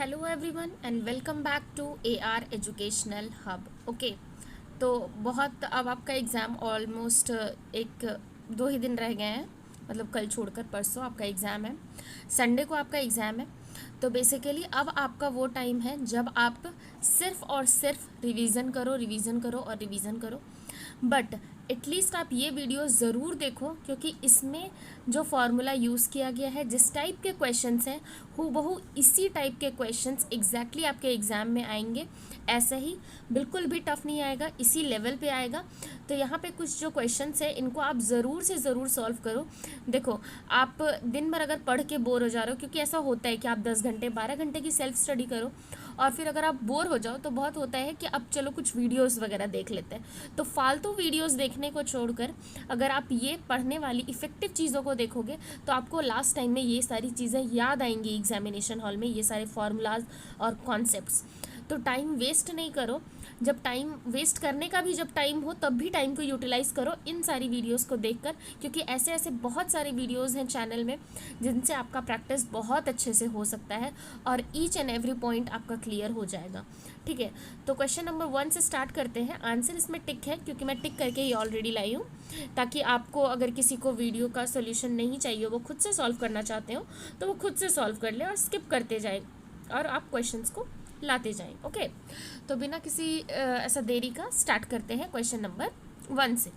Hello everyone and welcome back to AR educational hub. Okay, तो बहुत अब आपका एग्ज़ाम ऑलमोस्ट एक दो ही दिन रह गए हैं, मतलब कल छोड़कर परसों आपका एग्ज़ाम है। संडे को आपका एग्ज़ाम है। तो बेसिकली अब आपका वो टाइम है जब आप सिर्फ़ और सिर्फ रिवीज़न करो, रिवीज़न करो और रिवीज़न करो। बट एटलीस्ट आप ये वीडियो ज़रूर देखो, क्योंकि इसमें जो फार्मूला यूज़ किया गया है, जिस टाइप के क्वेश्चंस हैं हूबहू इसी टाइप के क्वेश्चंस एग्जैक्टली आपके एग्ज़ाम में आएंगे। ऐसे ही बिल्कुल भी टफ नहीं आएगा, इसी लेवल पे आएगा। तो यहाँ पे कुछ जो क्वेश्चंस है इनको आप ज़रूर से ज़रूर सॉल्व करो। देखो, आप दिन भर अगर पढ़ के बोर हो जा रहे हो, क्योंकि ऐसा होता है कि आप 10 घंटे 12 घंटे की सेल्फ स्टडी करो और फिर अगर आप बोर हो जाओ तो बहुत होता है कि अब चलो कुछ वीडियोस वगैरह देख लेते हैं। तो फालतू वीडियोस देखने को छोड़कर अगर आप ये पढ़ने वाली इफ़ेक्टिव चीज़ों को देखोगे तो आपको लास्ट टाइम में ये सारी चीज़ें याद आएंगी एग्जामिनेशन हॉल में, ये सारे फार्मूलाज और कॉन्सेप्ट्स। तो टाइम वेस्ट नहीं करो। जब टाइम वेस्ट करने का भी जब टाइम हो तब भी टाइम को यूटिलाइज़ करो इन सारी वीडियोस को देखकर, क्योंकि ऐसे ऐसे बहुत सारे वीडियोस हैं चैनल में जिनसे आपका प्रैक्टिस बहुत अच्छे से हो सकता है और ईच एंड एवरी पॉइंट आपका क्लियर हो जाएगा। ठीक है, तो क्वेश्चन नंबर 1 से स्टार्ट करते हैं। आंसर इसमें टिक है, क्योंकि मैं टिक करके ही ऑलरेडी लाई हूँ, ताकि आपको अगर किसी को वीडियो का सोल्यूशन नहीं चाहिए, वो खुद से सॉल्व करना चाहते हो तो वो खुद से सॉल्व कर ले और स्किप करते जाए और आप क्वेश्चंस को लाते जाएं। ओके, तो बिना किसी ऐसा देरी का स्टार्ट करते हैं क्वेश्चन नंबर 1 से।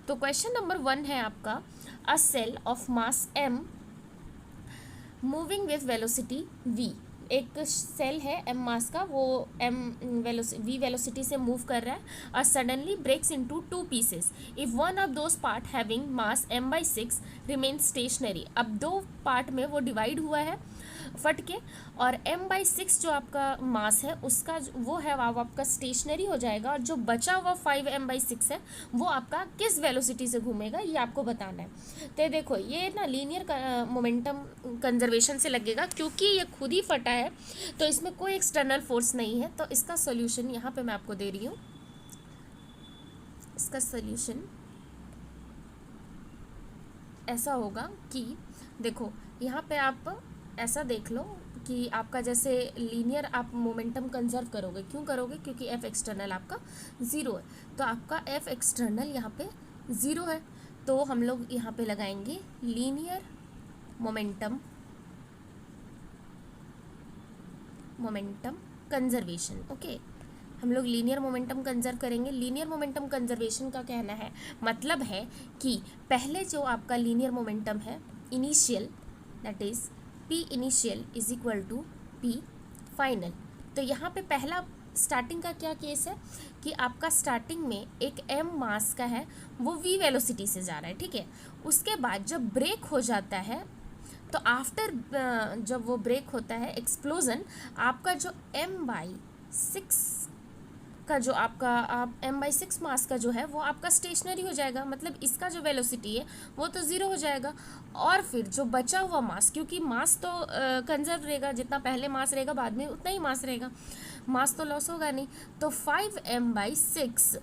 तो क्वेश्चन नंबर 1 है आपका, a shell of mass m moving with velocity v। एक सेल है m मास का, वो v वेलोसिटी से मूव कर रहा है और suddenly breaks into 2 pieces if one of those part having mass m/6 remain stationary. अब 2 पार्ट में वो डिवाइड हुआ है फट के, और m/6 जो आपका मास है उसका वो है वो आपका स्टेशनरी हो जाएगा, और जो बचा हुआ 5m/6 है वो आपका किस वेलोसिटी से घूमेगा ये आपको बताना है। तो देखो, ये ना लीनियर मोमेंटम कंजर्वेशन से लगेगा, क्योंकि ये खुद ही फटा है तो इसमें कोई एक्सटर्नल फोर्स नहीं है। तो इसका सोल्यूशन यहाँ पे मैं आपको दे रही हूँ। इसका सोल्यूशन ऐसा होगा कि देखो, यहाँ पे आप ऐसा देख लो कि आपका जैसे लीनियर आप मोमेंटम कंजर्व करोगे, क्यों करोगे? क्योंकि एफ एक्सटर्नल आपका 0 है, तो आपका एफ एक्सटर्नल यहाँ पे 0 है, तो हम लोग यहाँ पे लगाएंगे लीनियर मोमेंटम कंजर्वेशन। ओके, हम लोग लीनियर मोमेंटम कंजर्व करेंगे। लीनियर मोमेंटम कंजर्वेशन का कहना है, मतलब है कि पहले जो आपका लीनियर मोमेंटम है initial, that is P initial is equal to P final. तो यहाँ पे पहला स्टार्टिंग का क्या केस है कि आपका स्टार्टिंग में एक m मास का है, वो v वेलोसिटी से जा रहा है। ठीक है, उसके बाद जब ब्रेक हो जाता है तो आफ्टर जब वो ब्रेक होता है एक्सप्लोजन, आपका जो m/6 का जो आपका m/6 मास का जो है वो आपका स्टेशनरी हो जाएगा, मतलब इसका जो वेलोसिटी है वो तो 0 हो जाएगा। और फिर जो बचा हुआ मास, क्योंकि मास तो कंजर्व रहेगा, जितना पहले मास रहेगा बाद में उतना ही मास रहेगा, मास तो लॉस होगा नहीं, तो 5m/6।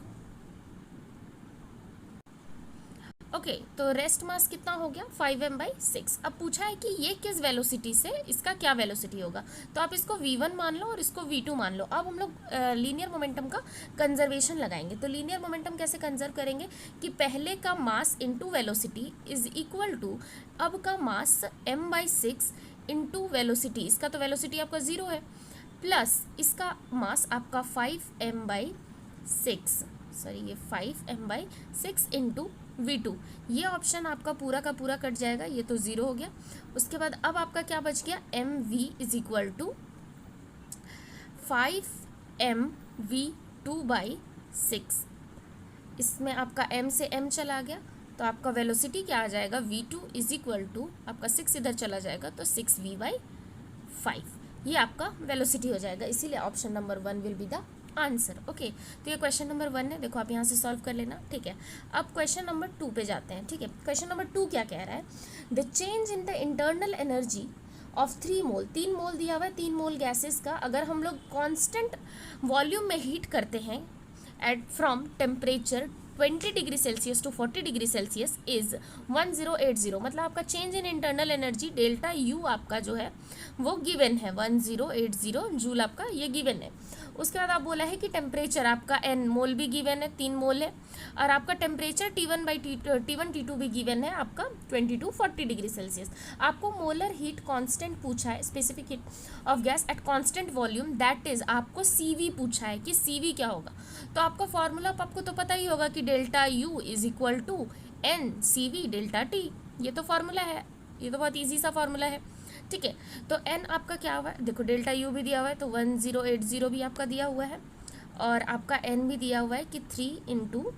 ओके, तो रेस्ट मास कितना हो गया? 5m/6। अब पूछा है कि ये किस वेलोसिटी से, इसका क्या वेलोसिटी होगा, तो आप इसको v1 मान लो और इसको v2 मान लो। अब हम लोग लीनियर मोमेंटम का कंजर्वेशन लगाएंगे। तो लीनियर मोमेंटम कैसे कंजर्व करेंगे कि पहले का mass into velocity is equal to अब का मास m/6 इनटू वेलोसिटी, इसका तो वेलोसिटी आपका 0 है, प्लस इसका मास आपका 5m/6, सॉरी ये 5m/6 इंटू v2। ये ऑप्शन आपका पूरा का पूरा कट जाएगा, ये तो 0 हो गया। उसके बाद अब आपका क्या बच गया? mv is equal to 5mv2/6। इसमें आपका m से m चला गया, तो आपका वेलोसिटी क्या आ जाएगा? v2 इज इक्वल टू आपका 6 इधर चला जाएगा तो 6v/5, ये आपका वेलोसिटी हो जाएगा। इसीलिए option number 1 will be the answer. Okay, तो ये क्वेश्चन नंबर 1 है, देखो आप यहाँ से सॉल्व कर लेना। ठीक है, अब क्वेश्चन नंबर 2 पे जाते हैं। ठीक है, क्वेश्चन नंबर 2 क्या कह रहा है? The change in the internal energy of 3 मोल, 3 मोल दिया हुआ है, 3 मोल गैसेस का अगर हम लोग कांस्टेंट वॉल्यूम में हीट करते हैं at from temperature 20 degree Celsius to 40 degree Celsius is 1080, मतलब आपका change in internal energy delta U आपका जो है वो गिवन है 1080 जूल, आपका ये गिवन है। उसके बाद आप बोला है कि टेम्परेचर आपका एन मोल भी गिवन है, 3 मोल है, और आपका टेम्परेचर T1 T2 भी गिवन है आपका 20 to 40 डिग्री सेल्सियस। आपको मोलर हीट कांस्टेंट पूछा है, specific heat of gas at constant volume, that is आपको CV पूछा है कि CV क्या होगा। तो आपका फॉर्मूला आपको तो पता ही होगा कि delta U is equal to N CV delta T, ये तो फॉर्मूला है, ये तो बहुत ईजी सा फॉर्मूला है, ठीक है। तो एन आपका क्या हुआ है, देखो डेल्टा यू भी दिया हुआ है तो 1080 भी आपका दिया हुआ है, और आपका एन भी दिया हुआ है कि 3 इंटू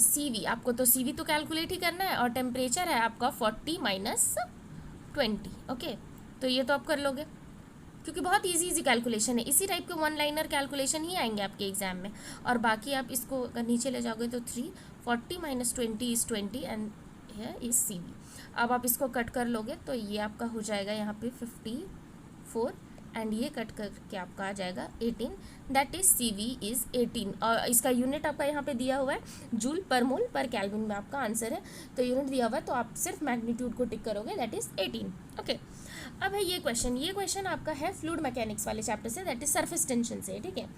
CV, आपको तो CV तो कैलकुलेट ही करना है, और टेम्परेचर है आपका 40 माइनस 20, ओके। तो ये तो आप कर लोगे क्योंकि बहुत इजी कैलकुलेशन है, इसी टाइप के 1 लाइनर कैलकुलेशन ही आएंगे आपके एग्जाम में। और बाकी आप इसको अगर नीचे ले जाओगे तो 340 माइनस 20 इज 20 एंड है इज CV। अब आप इसको कट कर लोगे तो ये आपका हो जाएगा यहाँ पे 54, एंड ये कट करके आपका आ जाएगा 18, दैट इज CV इज 18, और इसका यूनिट आपका यहाँ पे दिया हुआ है जूल पर मोल पर केल्विन में आपका आंसर है। तो यूनिट दिया हुआ है तो आप सिर्फ मैग्नीट्यूड को टिक करोगे, दैट इज 18, ओके। अब है ये क्वेश्चन आपका है फ्लूइड मैकेनिक्स वाले चैप्टर से, दैट इज सरफेस टेंशन से, ठीक है।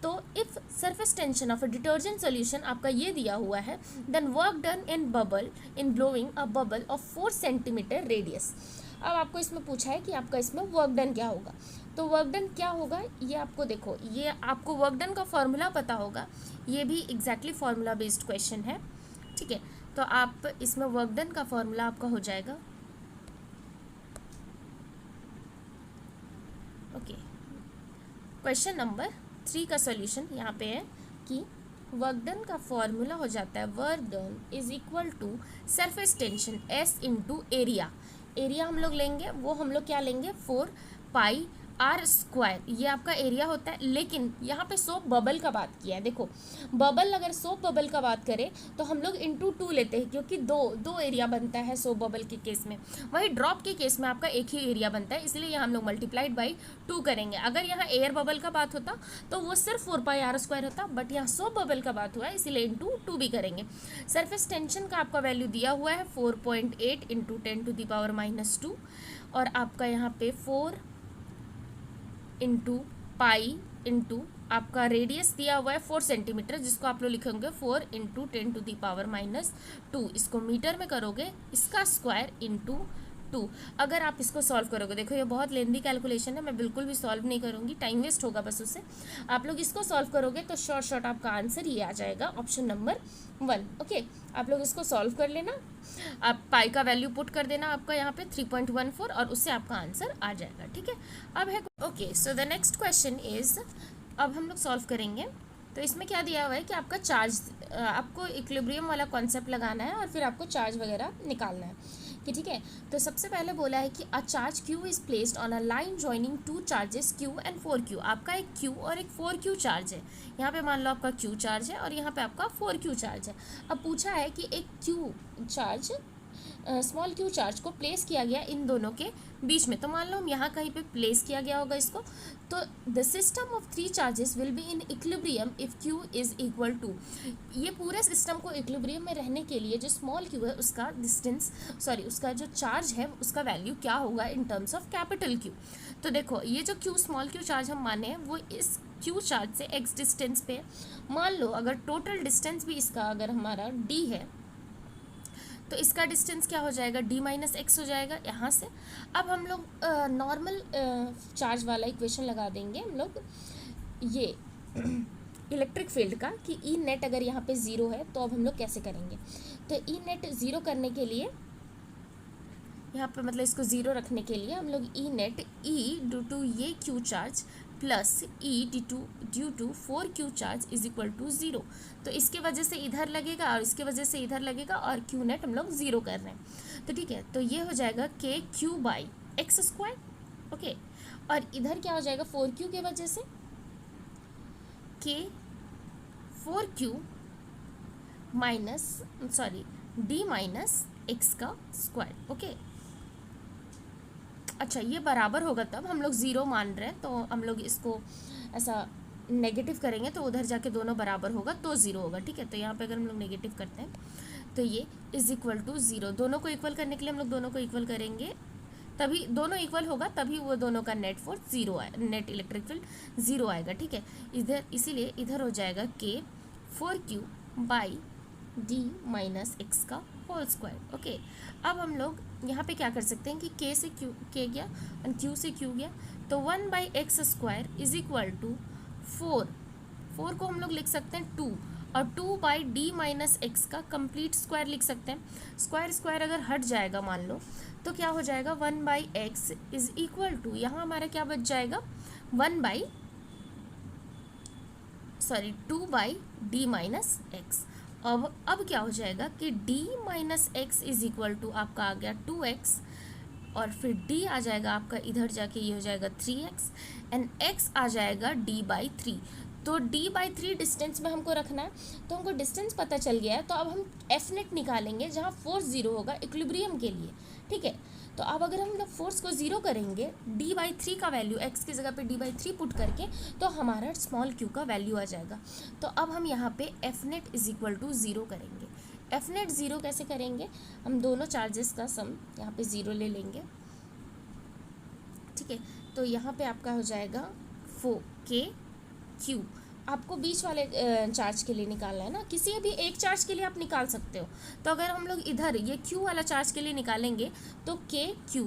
तो if surface tension of a detergent solution आपका ये दिया हुआ है, then work done in bubble in blowing a bubble of 4 centimetre radius. अब आपको इसमें पूछा है कि आपका इसमें वर्क डन क्या होगा। तो वर्क डन क्या होगा ये आपको देखो, ये आपको वर्क डन का फॉर्मूला पता होगा, ये भी एग्जैक्टली फार्मूला बेस्ड क्वेश्चन है, ठीक है। तो आप इसमें वर्क डन का फॉर्मूला आपका हो जाएगा, ओके। क्वेश्चन नंबर 3 का सॉल्यूशन यहाँ पे है कि वर्क डन का फॉर्मूला हो जाता है work done is equal to surface tension S into area. Area हम लोग लेंगे, वो हम लोग क्या लेंगे 4 पाई R स्क्वायर, ये आपका एरिया होता है। लेकिन यहाँ पे सोप बबल का बात किया है, देखो बबल अगर सोप बबल का बात करें तो हम लोग इंटू 2 लेते हैं, क्योंकि दो एरिया बनता है सोप बबल के केस में। वही ड्रॉप के केस में आपका एक ही एरिया बनता है, इसलिए यहाँ हम लोग मल्टीप्लाइड बाई 2 करेंगे। अगर यहाँ एयर बबल का बात होता तो वो सिर्फ 4 पाई R स्क्वायर होता, बट यहाँ सोप बबल का बात हुआ है इसीलिए इंटू 2 भी करेंगे। सरफेस टेंशन का आपका वैल्यू दिया हुआ है 4.8 इंटू 10⁻⁻², और आपका यहाँ पे 4 इंटू पाई इंटू आपका रेडियस दिया हुआ है 4 सेंटीमीटर, जिसको आप लोग लिखेंगे 4 इंटू 10⁻²। इसको मीटर में करोगे, इसका स्क्वायर इंटू 2। अगर आप इसको सॉल्व करोगे, देखो ये बहुत लेंदी कैलकुलेशन है, मैं बिल्कुल भी सॉल्व नहीं करूँगी, टाइम वेस्ट होगा बस उससे। आप लोग इसको सॉल्व करोगे तो शॉर्ट आपका आंसर ये आ जाएगा ऑप्शन नंबर 1, ओके। आप लोग इसको सॉल्व कर लेना, आप पाई का वैल्यू पुट कर देना आपका यहाँ पे 3.14, और उससे आपका आंसर आ जाएगा, ठीक है। अब है okay, so the next question is, अब हम लोग सॉल्व करेंगे। तो इसमें क्या दिया हुआ है कि आपका चार्ज, आपको इक्विलिब्रियम वाला कॉन्सेप्ट लगाना है और फिर आपको चार्ज वगैरह निकालना है कि ठीक है। तो सबसे पहले बोला है कि a charge Q is placed on a line joining 2 charges Q and 4Q। आपका एक Q और एक 4Q चार्ज है, यहाँ पे मान लो आपका Q चार्ज है और यहाँ पे आपका 4Q चार्ज है। अब पूछा है कि एक Q charge small Q charge को प्लेस किया गया इन दोनों के बीच में, तो मान लो हम यहाँ कहीं पे प्लेस किया गया होगा इसको, तो the system of 3 charges will be in equilibrium if Q is equal to. ये पूरे सिस्टम को इक्विलिब्रियम में रहने के लिए जो स्मॉल Q है उसका उसका जो चार्ज है उसका वैल्यू क्या होगा in terms of capital Q। तो देखो ये जो Q स्मॉल Q चार्ज हम माने हैं वो इस Q चार्ज से x डिस्टेंस पे, मान लो अगर टोटल डिस्टेंस भी इसका अगर हमारा d है तो इसका डिस्टेंस क्या हो जाएगा d माइनस एक्स हो जाएगा यहाँ से। अब हम लोग नॉर्मल चार्ज वाला इक्वेशन लगा देंगे हम लोग ये इलेक्ट्रिक फील्ड का कि ई नेट अगर यहाँ पे 0 है तो अब हम लोग कैसे करेंगे। तो ई नेट 0 करने के लिए यहाँ पे मतलब इसको 0 रखने के लिए हम लोग ई नेट ड्यू टू ये Q charge plus due to 4Q charge is equal to 0। तो इसके वजह से इधर लगेगा और इसके वजह से इधर लगेगा और Q नेट हम लोग 0 कर रहे हैं, तो ठीक है। तो ये हो जाएगा KQ by x square, okay. और इधर क्या हो जाएगा 4Q के वजह से K4Q D माइनस एक्स का स्क्वायर, ओके। अच्छा ये बराबर होगा तब हम लोग 0 मान रहे हैं तो हम लोग इसको ऐसा नेगेटिव करेंगे तो उधर जाके दोनों बराबर होगा तो ज़ीरो होगा, ठीक है। तो यहाँ पे अगर हम लोग नेगेटिव करते हैं तो ये इज इक्वल टू ज़ीरो। दोनों को इक्वल करने के लिए हम लोग दोनों को इक्वल करेंगे, तभी दोनों इक्वल होगा, तभी वो दोनों का नेट फोर्स ज़ीरो आए, नेट इलेक्ट्रिक फील्ड ज़ीरो आएगा, ठीक है। इधर इसीलिए इधर हो जाएगा के 4Q by D minus x का होल स्क्वायर। ओके, अब हम लोग यहाँ पे क्या कर सकते हैं कि के से क्यू के गया और क्यू से क्यू गया, तो 1/x square is equal to 4 को हम लोग लिख सकते हैं 2, और 2/d माइनस एक्स का कंप्लीट स्क्वायर लिख सकते हैं। स्क्वायर अगर हट जाएगा मान लो तो क्या हो जाएगा, 1/x इज इक्वल टू, यहाँ हमारा क्या बच जाएगा, 2/d माइनस एक्स। अब क्या हो जाएगा कि d minus X is equal to आपका आ गया 2x, और फिर d आ जाएगा आपका इधर जाके ये हो जाएगा 3x, एंड x आ जाएगा d/3। तो d/3 डिस्टेंस में हमको रखना है, तो हमको डिस्टेंस पता चल गया है। तो अब हम एफ नेट निकालेंगे जहाँ फोर्स ज़ीरो होगा इक्विलिब्रियम के लिए, ठीक है। तो अब अगर हम लोग फोर्स को ज़ीरो करेंगे, d/3 का वैल्यू x की जगह पे d/3 पुट करके, तो हमारा स्मॉल q का वैल्यू आ जाएगा। तो अब हम यहाँ पे F net is equal to zero करेंगे। एफ नेट ज़ीरो कैसे करेंगे, हम दोनों चार्जेस का सम यहाँ पे ज़ीरो ले लेंगे, ठीक है। तो यहाँ पे आपका हो जाएगा KQ। आपको बीच वाले चार्ज के लिए निकालना है ना, किसी भी एक चार्ज के लिए आप निकाल सकते हो। तो अगर हम लोग इधर ये Q वाला चार्ज के लिए निकालेंगे तो KQ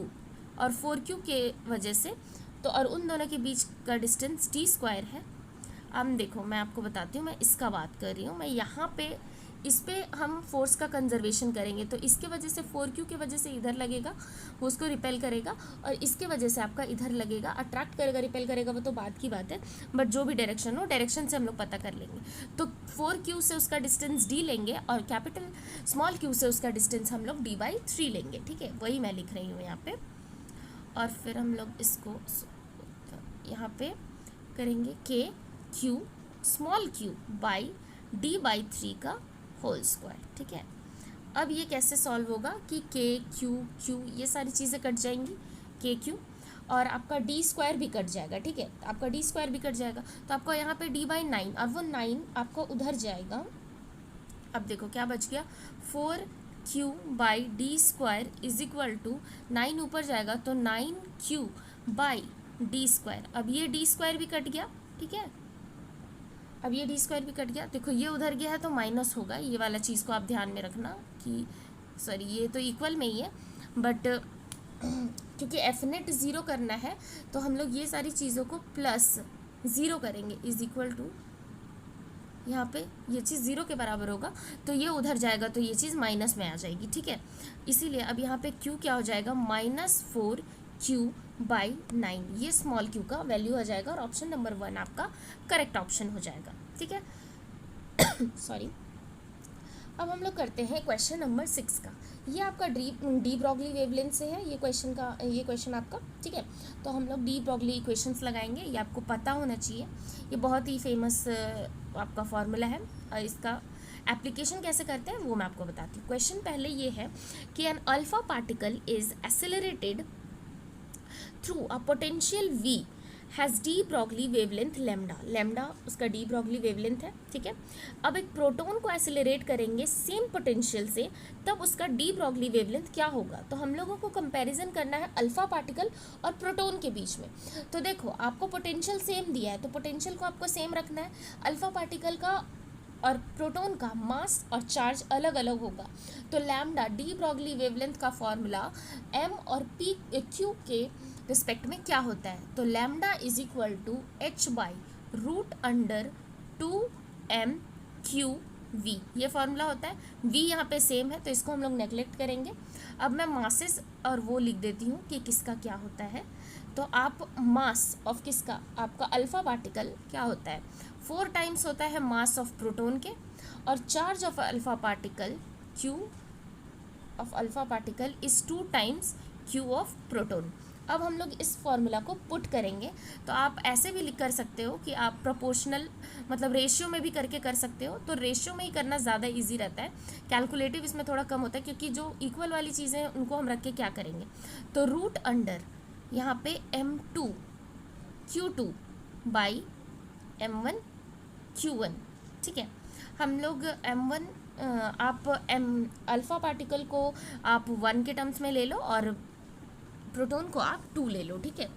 और 4Q के वजह से, तो और उन दोनों के बीच का डिस्टेंस d² है। अब देखो मैं आपको बताती हूँ, मैं इसका बात कर रही हूँ, मैं यहाँ पे इस पे हम फोर्स का कंजर्वेशन करेंगे, तो इसके वजह से 4Q के वजह से इधर लगेगा, वो उसको रिपेल करेगा, और इसके वजह से आपका इधर लगेगा, अट्रैक्ट करेगा, रिपेल करेगा, वो तो बात की बात है, बट जो भी डायरेक्शन हो, डायरेक्शन से हम लोग पता कर लेंगे। तो 4Q से उसका डिस्टेंस d लेंगे, और स्मॉल q से उसका डिस्टेंस हम लोग d/3 लेंगे, ठीक है। वही मैं लिख रही हूँ यहाँ पे, और फिर हम लोग इसको यहाँ पे करेंगे KQ small q by d/3 का होल स्क्वायर, ठीक है। अब ये कैसे सॉल्व होगा कि KQ ये सारी चीज़ें कट जाएंगी, KQ, और आपका d² भी कट जाएगा, ठीक है। आपका d² भी कट जाएगा, तो आपको यहाँ पे d/9, और वो 9 आपका उधर जाएगा। अब देखो क्या बच गया, 4Q by d² is equal to 9 ऊपर जाएगा तो 9Q बाई d²। अब ये d² भी कट गया, ठीक है। अब ये d² भी कट गया, देखो ये उधर गया है तो माइनस होगा, ये वाला चीज़ को आप ध्यान में रखना कि सॉरी ये तो इक्वल में ही है, बट क्योंकि एफ नेट ज़ीरो करना है तो हम लोग ये सारी चीज़ों को प्लस ज़ीरो करेंगे, इज इक्वल टू, यहाँ पे ये चीज़ ज़ीरो के बराबर होगा तो ये उधर जाएगा तो ये चीज़ माइनस में आ जाएगी, ठीक है। इसीलिए अब यहाँ पे q क्या हो जाएगा, -4Q/9, ये स्मॉल q का वैल्यू आ जाएगा, और ऑप्शन नंबर 1 आपका करेक्ट ऑप्शन हो जाएगा, ठीक है। सॉरी। अब हम लोग करते हैं क्वेश्चन नंबर 6 का। ये आपका डी ब्रॉगली वेवलेंथ से है ये क्वेश्चन आपका, ठीक है। तो हम लोग डी ब्रॉगली इक्वेशंस लगाएंगे, ये आपको पता होना चाहिए, ये बहुत ही फेमस आपका फॉर्मूला है, और इसका एप्लीकेशन कैसे करते हैं वो मैं आपको बताती हूँ। क्वेश्चन पहले ये है कि an alpha particle is accelerated through a potential v has de Broglie wavelength lambda उसका डी ब्रॉगली वेवलेंथ है, ठीक है। अब एक प्रोटॉन को एक्सेलरेट करेंगे सेम पोटेंशियल से, तब उसका डी ब्रॉगली वेवलेंथ क्या होगा। तो हम लोगों को कंपैरिजन करना है अल्फा पार्टिकल और प्रोटॉन के बीच में। तो देखो आपको पोटेंशियल सेम दिया है, तो पोटेंशियल को आपको सेम रखना है। अल्फा पार्टिकल का और प्रोटॉन का मास और चार्ज अलग अलग होगा, तो लैम्डा डी ब्रॉगली वेवलेंथ का फॉर्मूला m और क्यू के रिस्पेक्ट में क्या होता है। तो lambda is equal to h/√2m/q/v, ये फॉर्मूला होता है। v यहाँ पे सेम है तो इसको हम लोग नेगलेक्ट करेंगे। अब मैं मासेस और वो लिख देती हूँ कि किसका क्या होता है। तो आप मास ऑफ किसका, आपका अल्फा पार्टिकल क्या होता है, 4 टाइम्स होता है मास ऑफ प्रोटॉन के, और charge of alpha particle q of alpha particle is 2 times q of proton. अब हम लोग इस फॉर्मूला को पुट करेंगे, तो आप ऐसे भी लिख कर सकते हो कि आप प्रोपोर्शनल मतलब रेशियो में भी करके कर सकते हो। तो रेशियो में ही करना ज़्यादा इजी रहता है, कैलकुलेटिव इसमें थोड़ा कम होता है, क्योंकि जो इक्वल वाली चीज़ें हैं उनको हम रख के क्या करेंगे। तो रूट अंडर यहाँ पे m2 Q2 by M1 Q1, ठीक है। हम लोग M1 आप अल्फ़ा पार्टिकल को आप 1 के टर्म्स में ले लो और प्रोटॉन को आप 2 ले लो, ठीक है।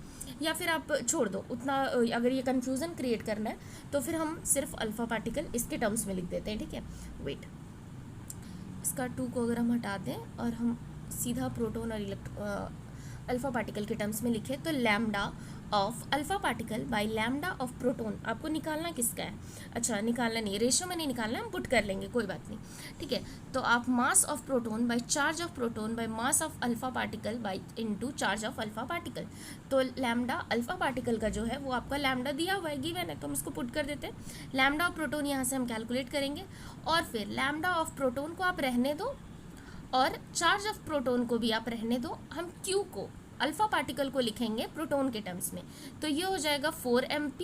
या फिर आप छोड़ दो उतना, अगर ये कन्फ्यूज़न क्रिएट करना है तो फिर हम सिर्फ अल्फ़ा पार्टिकल इसके टर्म्स में लिख देते हैं, ठीक है। वेट, इसका 2 को अगर हम हटा दें और हम सीधा प्रोटॉन और अल्फ़ा पार्टिकल के टर्म्स में लिखे तो lambda of alpha particle by lambda of proton आपको निकालना किसका है? अच्छा, निकालना नहीं, रेशियो में नहीं निकालना, हम पुट कर लेंगे, कोई बात नहीं, ठीक है। तो आप mass of proton by charge of proton by mass of alpha particle by into charge of alpha particle. तो लैम्डा अल्फ़ा पार्टिकल का जो है वो आपका लैम्डा दिया हुआ है, गिवन है, तो हम इसको पुट कर देते हैं। लैम्डा ऑफ प्रोटॉन यहाँ से हम कैलकुलेट करेंगे और फिर लैम्डा ऑफ प्रोटॉन को आप रहने दो और चार्ज ऑफ प्रोटॉन को भी आप रहने दो। हम क्यू को, अल्फ़ा पार्टिकल को लिखेंगे प्रोटॉन के टर्म्स में, तो ये हो जाएगा 4mp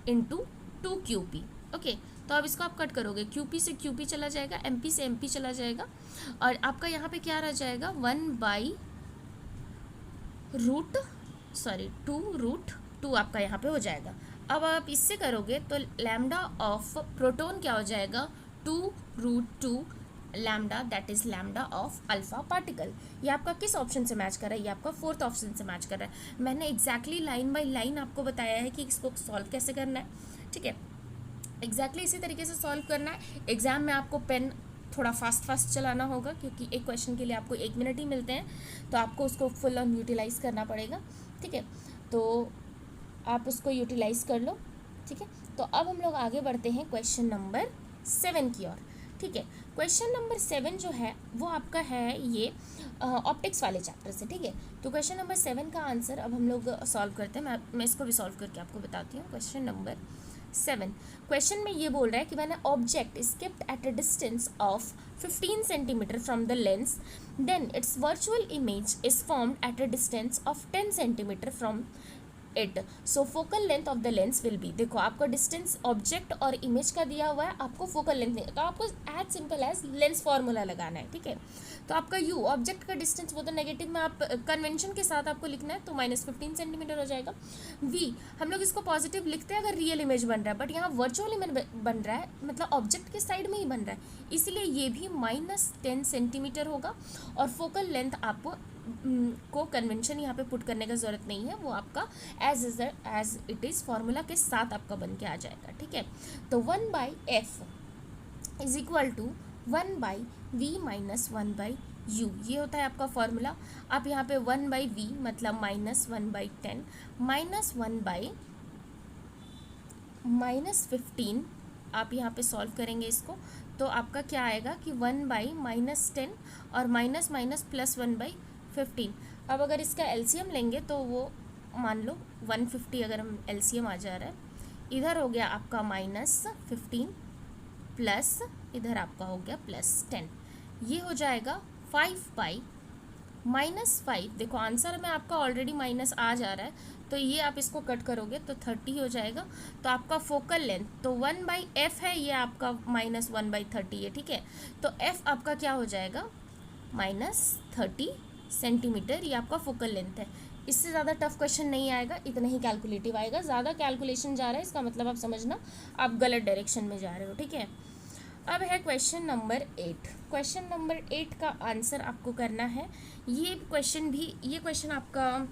इंटू 2qp, ओके। तो अब इसको आप कट करोगे, qp से qp चला जाएगा, mp से mp चला जाएगा और आपका यहाँ पे क्या रह जाएगा 2√2 आपका यहाँ पे हो जाएगा। अब आप इससे करोगे तो लैम्डा ऑफ प्रोटॉन क्या हो जाएगा 2√2 lambda, that is lambda of alpha particle. ये आपका किस ऑप्शन से मैच कर रहा है? ये आपका 4th ऑप्शन से मैच कर रहा है। मैंने एग्जैक्टली लाइन बाय लाइन आपको बताया है कि इसको सॉल्व कैसे करना है, ठीक है। एग्जैक्टली इसी तरीके से सॉल्व करना है। एग्जाम में आपको पेन थोड़ा फास्ट चलाना होगा क्योंकि एक क्वेश्चन के लिए आपको 1 मिनट ही मिलते हैं, तो आपको उसको फुल ऑन यूटिलाइज करना पड़ेगा, ठीक है। तो आप उसको यूटिलाइज कर लो, ठीक है। तो अब हम लोग आगे बढ़ते हैं क्वेश्चन नंबर 7 की ओर, ठीक है। क्वेश्चन नंबर 7 जो है वो आपका है ये ऑप्टिक्स वाले चैप्टर से, ठीक है। तो क्वेश्चन नंबर 7 का आंसर अब हम लोग सॉल्व करते हैं। मैं इसको भी सॉल्व करके आपको बताती हूँ। क्वेश्चन नंबर 7, क्वेश्चन में ये बोल रहा है कि when object is kept at a distance of 15 centimetre from the lens, then its virtual image is formed at a distance of 10 centimetre from it, so focal length of the lens will be. देखो आपको distance object और image का दिया हुआ है, आपको focal length नहीं, तो आपको as simple as lens formula लगाना है, ठीक है। तो आपका यू ऑब्जेक्ट का डिस्टेंस वो तो नेगेटिव में आप कन्वेंशन के साथ आपको लिखना है, तो -15 सेंटीमीटर हो जाएगा। वी हम लोग इसको पॉजिटिव लिखते हैं अगर रियल इमेज बन रहा है, बट यहाँ वर्चुअल इमेज बन रहा है, मतलब ऑब्जेक्ट के साइड में ही बन रहा है, इसलिए ये भी -10 सेंटीमीटर होगा। और फोकल लेंथ आपको को कन्वेंशन यहाँ पे पुट करने का ज़रूरत नहीं है, वो आपका एज इट इज़ फार्मूला के साथ आपका बन के आ जाएगा, ठीक है। तो 1/f is equal to 1/v minus 1/u, ये होता है आपका फार्मूला। आप यहाँ पे 1/v मतलब -1/10 -15 आप यहाँ पे सॉल्व करेंगे इसको, तो आपका क्या आएगा कि 1/-10 और माइनस प्लस 1/15। अब अगर इसका एलसीएम लेंगे तो वो मान लो 150, अगर हम एलसीएम आ जा रहा है, इधर हो गया आपका -15 प्लस इधर आपका हो गया +10, ये हो जाएगा 5/-5। देखो आंसर में आपका ऑलरेडी माइनस आ जा रहा है, तो ये आप इसको कट करोगे तो 30 हो जाएगा। तो आपका फोकल लेंथ तो 1/f है, ये आपका -1/30 है, ठीक है। तो f आपका क्या हो जाएगा -30 सेंटीमीटर, ये आपका फोकल लेंथ है। इससे ज़्यादा टफ क्वेश्चन नहीं आएगा, इतना ही कैलकुलेटिव आएगा। ज़्यादा कैलकुलेशन जा रहा है इसका मतलब आप समझना आप गलत डायरेक्शन में जा रहे हो, ठीक है। अब है क्वेश्चन नंबर 8। क्वेश्चन नंबर 8 का आंसर आपको करना है। ये क्वेश्चन आपका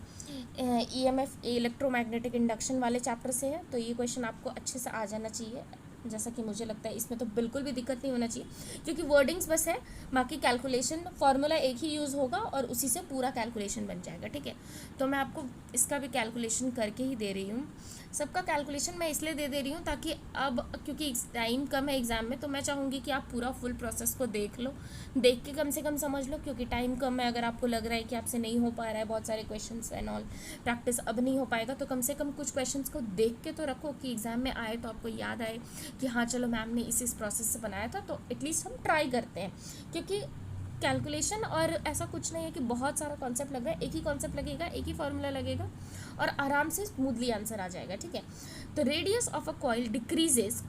EMF इलेक्ट्रोमैग्नेटिक इंडक्शन वाले चैप्टर से है, तो ये क्वेश्चन आपको अच्छे से आ जाना चाहिए, जैसा कि मुझे लगता है। इसमें तो बिल्कुल भी दिक्कत नहीं होना चाहिए क्योंकि वर्डिंग्स बस है, बाकी कैलकुलेशन फार्मूला एक ही यूज़ होगा और उसी से पूरा कैलकुलेशन बन जाएगा, ठीक है। तो मैं आपको इसका भी कैलकुलेशन करके ही दे रही हूँ। सबका कैलकुलेशन मैं इसलिए दे रही हूँ ताकि अब क्योंकि टाइम कम है एग्ज़ाम में, तो मैं चाहूँगी कि आप पूरा फुल प्रोसेस को देख लो, देख के कम से कम समझ लो, क्योंकि टाइम कम है। अगर आपको लग रहा है कि आपसे नहीं हो पा रहा है, बहुत सारे क्वेश्चंस एंड ऑल, प्रैक्टिस अब नहीं हो पाएगा, तो कम से कम कुछ क्वेश्चंस को देख के तो रखो कि एग्ज़ाम में आए तो आपको याद आए कि हाँ चलो मैम ने इस प्रोसेस से बनाया था, तो एटलीस्ट हम ट्राई करते हैं। क्योंकि कैलकुलेशन और ऐसा कुछ नहीं है कि बहुत सारा कॉन्सेप्ट लग रहा है, एक ही कॉन्सेप्ट लगेगा, एक ही फार्मूला लगेगा और आराम से स्मूथली आंसर आ जाएगा, ठीक है। तो radius of coil decreases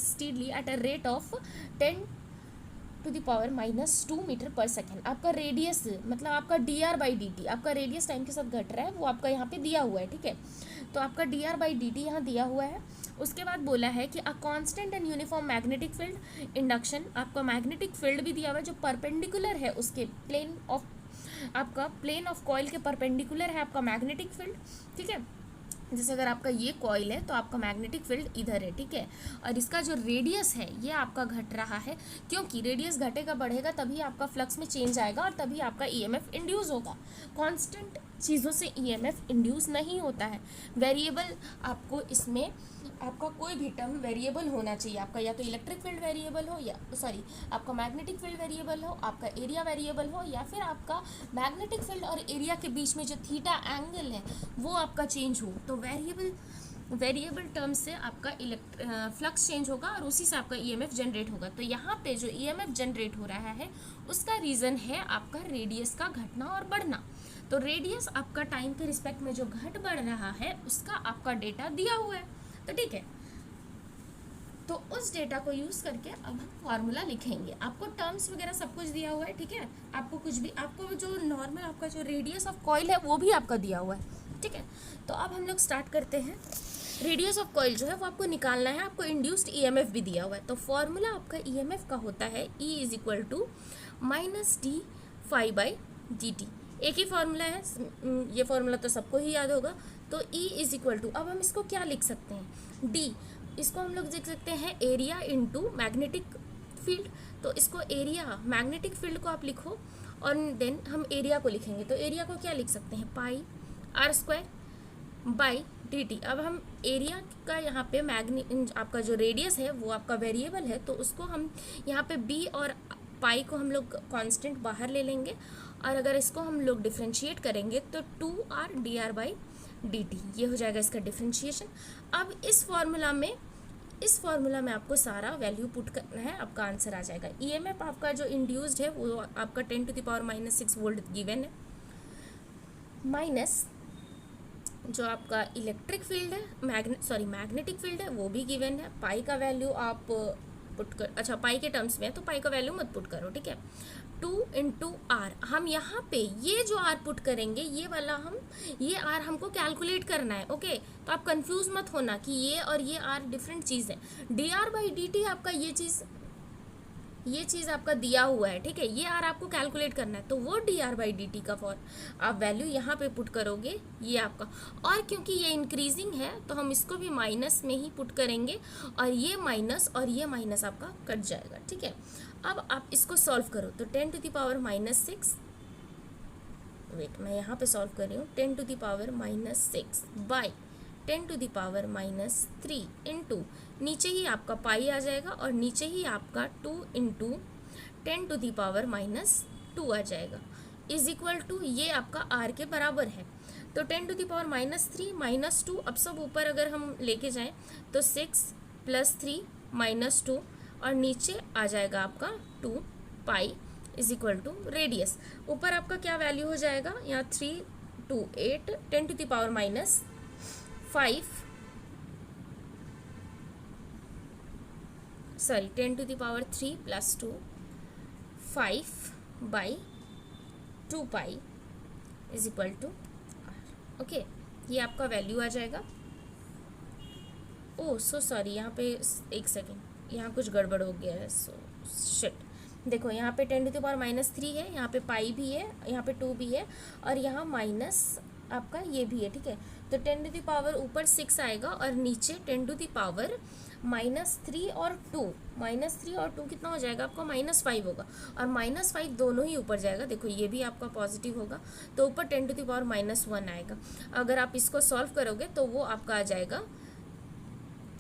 steadily at a rate of 10⁻⁻² metre per second. आपका रेडियस मतलब आपका dr/dt, आपका रेडियस टाइम के साथ घट रहा है, वो आपका यहाँ पे दिया हुआ है, ठीक है। तो आपका dr/dt यहाँ दिया हुआ है उसके बाद बोला है कि a constant and uniform magnetic field induction, आपका मैग्नेटिक फील्ड भी दिया हुआ है जो परपेंडिकुलर है उसके प्लेन ऑफ, आपका प्लेन ऑफ कॉइल के परपेंडिकुलर है आपका मैग्नेटिक फील्ड, ठीक है। जैसे अगर आपका ये कॉइल है तो आपका मैग्नेटिक फील्ड इधर है, ठीक है, और इसका जो रेडियस है ये आपका घट रहा है, क्योंकि रेडियस घटेगा बढ़ेगा तभी आपका फ्लक्स में चेंज आएगा और तभी आपका ईएमएफ इंड्यूस होगा। कांस्टेंट चीज़ों से ईएमएफ इंड्यूस नहीं होता है। वेरिएबल आपको इसमें आपका कोई भी टर्म वेरिएबल होना चाहिए, आपका या तो इलेक्ट्रिक फील्ड वेरिएबल हो, या सॉरी आपका मैग्नेटिक फील्ड वेरिएबल हो, आपका एरिया वेरिएबल हो, या फिर आपका मैग्नेटिक फील्ड और एरिया के बीच में जो थीटा एंगल है वो आपका चेंज हो, तो वेरिएबल टर्म से आपका फ्लक्स चेंज होगा और उसी से आपका ईएमएफ जनरेट होगा। तो यहाँ पे जो ईएमएफ जनरेट हो रहा है उसका रीज़न है आपका रेडियस का घटना और बढ़ना। तो रेडियस आपका टाइम के रिस्पेक्ट में जो घट बढ़ रहा है उसका आपका डेटा दिया हुआ है, तो ठीक है। तो उस डेटा को यूज़ करके अब हम फार्मूला लिखेंगे। आपको टर्म्स वगैरह सब कुछ दिया हुआ है, ठीक है। आपको कुछ भी, आपको जो नॉर्मल आपका जो रेडियस ऑफ कॉइल है वो भी आपका दिया हुआ है, ठीक है। तो अब हम लोग स्टार्ट करते हैं। रेडियस ऑफ कॉइल जो है वो आपको निकालना है, आपको इंड्यूस्ड ईएमएफ भी दिया हुआ है। तो फॉर्मूला आपका ईएमएफ का होता है E is equal to minus D phi by D T. एक ही फार्मूला है, ये फार्मूला तो सबको ही याद होगा। तो E इज इक्वल टू, अब हम इसको क्या लिख सकते हैं, D, इसको हम लोग देख सकते हैं एरिया इंटू मैग्नेटिक फील्ड। तो इसको एरिया, मैग्नेटिक फील्ड को आप लिखो और देन हम एरिया को लिखेंगे। तो एरिया को क्या लिख सकते हैं, pi r square by D t. अब हम एरिया का यहाँ पे आपका जो रेडियस है वो आपका वेरिएबल है, तो उसको हम यहाँ पे बी और पाई को हम लोग कांस्टेंट बाहर ले लेंगे, और अगर इसको हम लोग डिफ्रेंशिएट करेंगे तो 2r dr by D T, ये हो जाएगा इसका डिफ्रेंशिएशन। अब इस फॉर्मूला में आपको सारा वैल्यू पुट करना है, आपका आंसर आ जाएगा। ईएमएफ आपका जो इंड्यूस्ड है वो आपका 10⁻⁻6 वोल्ट गिवन है, माइनस जो आपका इलेक्ट्रिक फील्ड है, मैग्नेटिक फील्ड है वो भी गिवन है। पाई का वैल्यू आप पुट कर, अच्छा पाई के टर्म्स में है तो पाई का वैल्यू मत पुट करो, ठीक है। 2 इंटू आर, हम यहाँ पे ये जो आर पुट करेंगे ये वाला ये आर हमको कैलकुलेट करना है, ओके। तो आप कंफ्यूज मत होना कि ये और ये आर डिफरेंट चीज़ है। D R by D T आपका ये चीज़ आपका दिया हुआ है, ठीक है। ये आर आपको कैलकुलेट करना है, तो वो D R by D T का आप वैल्यू यहाँ पे पुट करोगे, ये आपका। और क्योंकि ये इंक्रीजिंग है तो हम इसको भी माइनस में ही पुट करेंगे, और ये माइनस आपका कट जाएगा, ठीक है। अब आप इसको सॉल्व करो तो 10⁻⁻6, वेट मैं यहाँ पे सॉल्व कर रही हूँ, 10⁻⁻6 बाई 10⁻⁻3 इंटू, नीचे ही आपका पाई आ जाएगा और नीचे ही आपका 2 इंटू 10⁻⁻2 आ जाएगा, इज इक्वल टू, ये आपका आर के बराबर है। तो 10⁻⁻3 -2, अब सब ऊपर अगर हम लेके जाएं तो 6 + 3 -2, और नीचे आ जाएगा आपका 2 pi is equal to radius. ऊपर आपका क्या वैल्यू हो जाएगा, यहाँ 3 2 8 10⁻⁻5 sorry 10⁻³ + 2 5 by 2 pi is equal to R, okay. ये आपका वैल्यू आ जाएगा। ओह सो सॉरी, यहाँ पे एक सेकेंड, यहाँ कुछ गड़बड़ हो गया है, सो शिट। देखो यहाँ पे 10⁻³ है, यहाँ पे पाई भी है, यहाँ पे 2 भी है, और यहाँ माइनस आपका ये भी है, ठीक है। तो 10⁻, ऊपर 6 आएगा और नीचे 10⁻³ और 2, -3 और 2 कितना हो जाएगा आपका, -5 होगा, और -5 दोनों ही ऊपर जाएगा। देखो ये भी आपका पॉजिटिव होगा, तो ऊपर 10⁻⁻1 आएगा। अगर आप इसको सॉल्व करोगे तो वो आपका आ जाएगा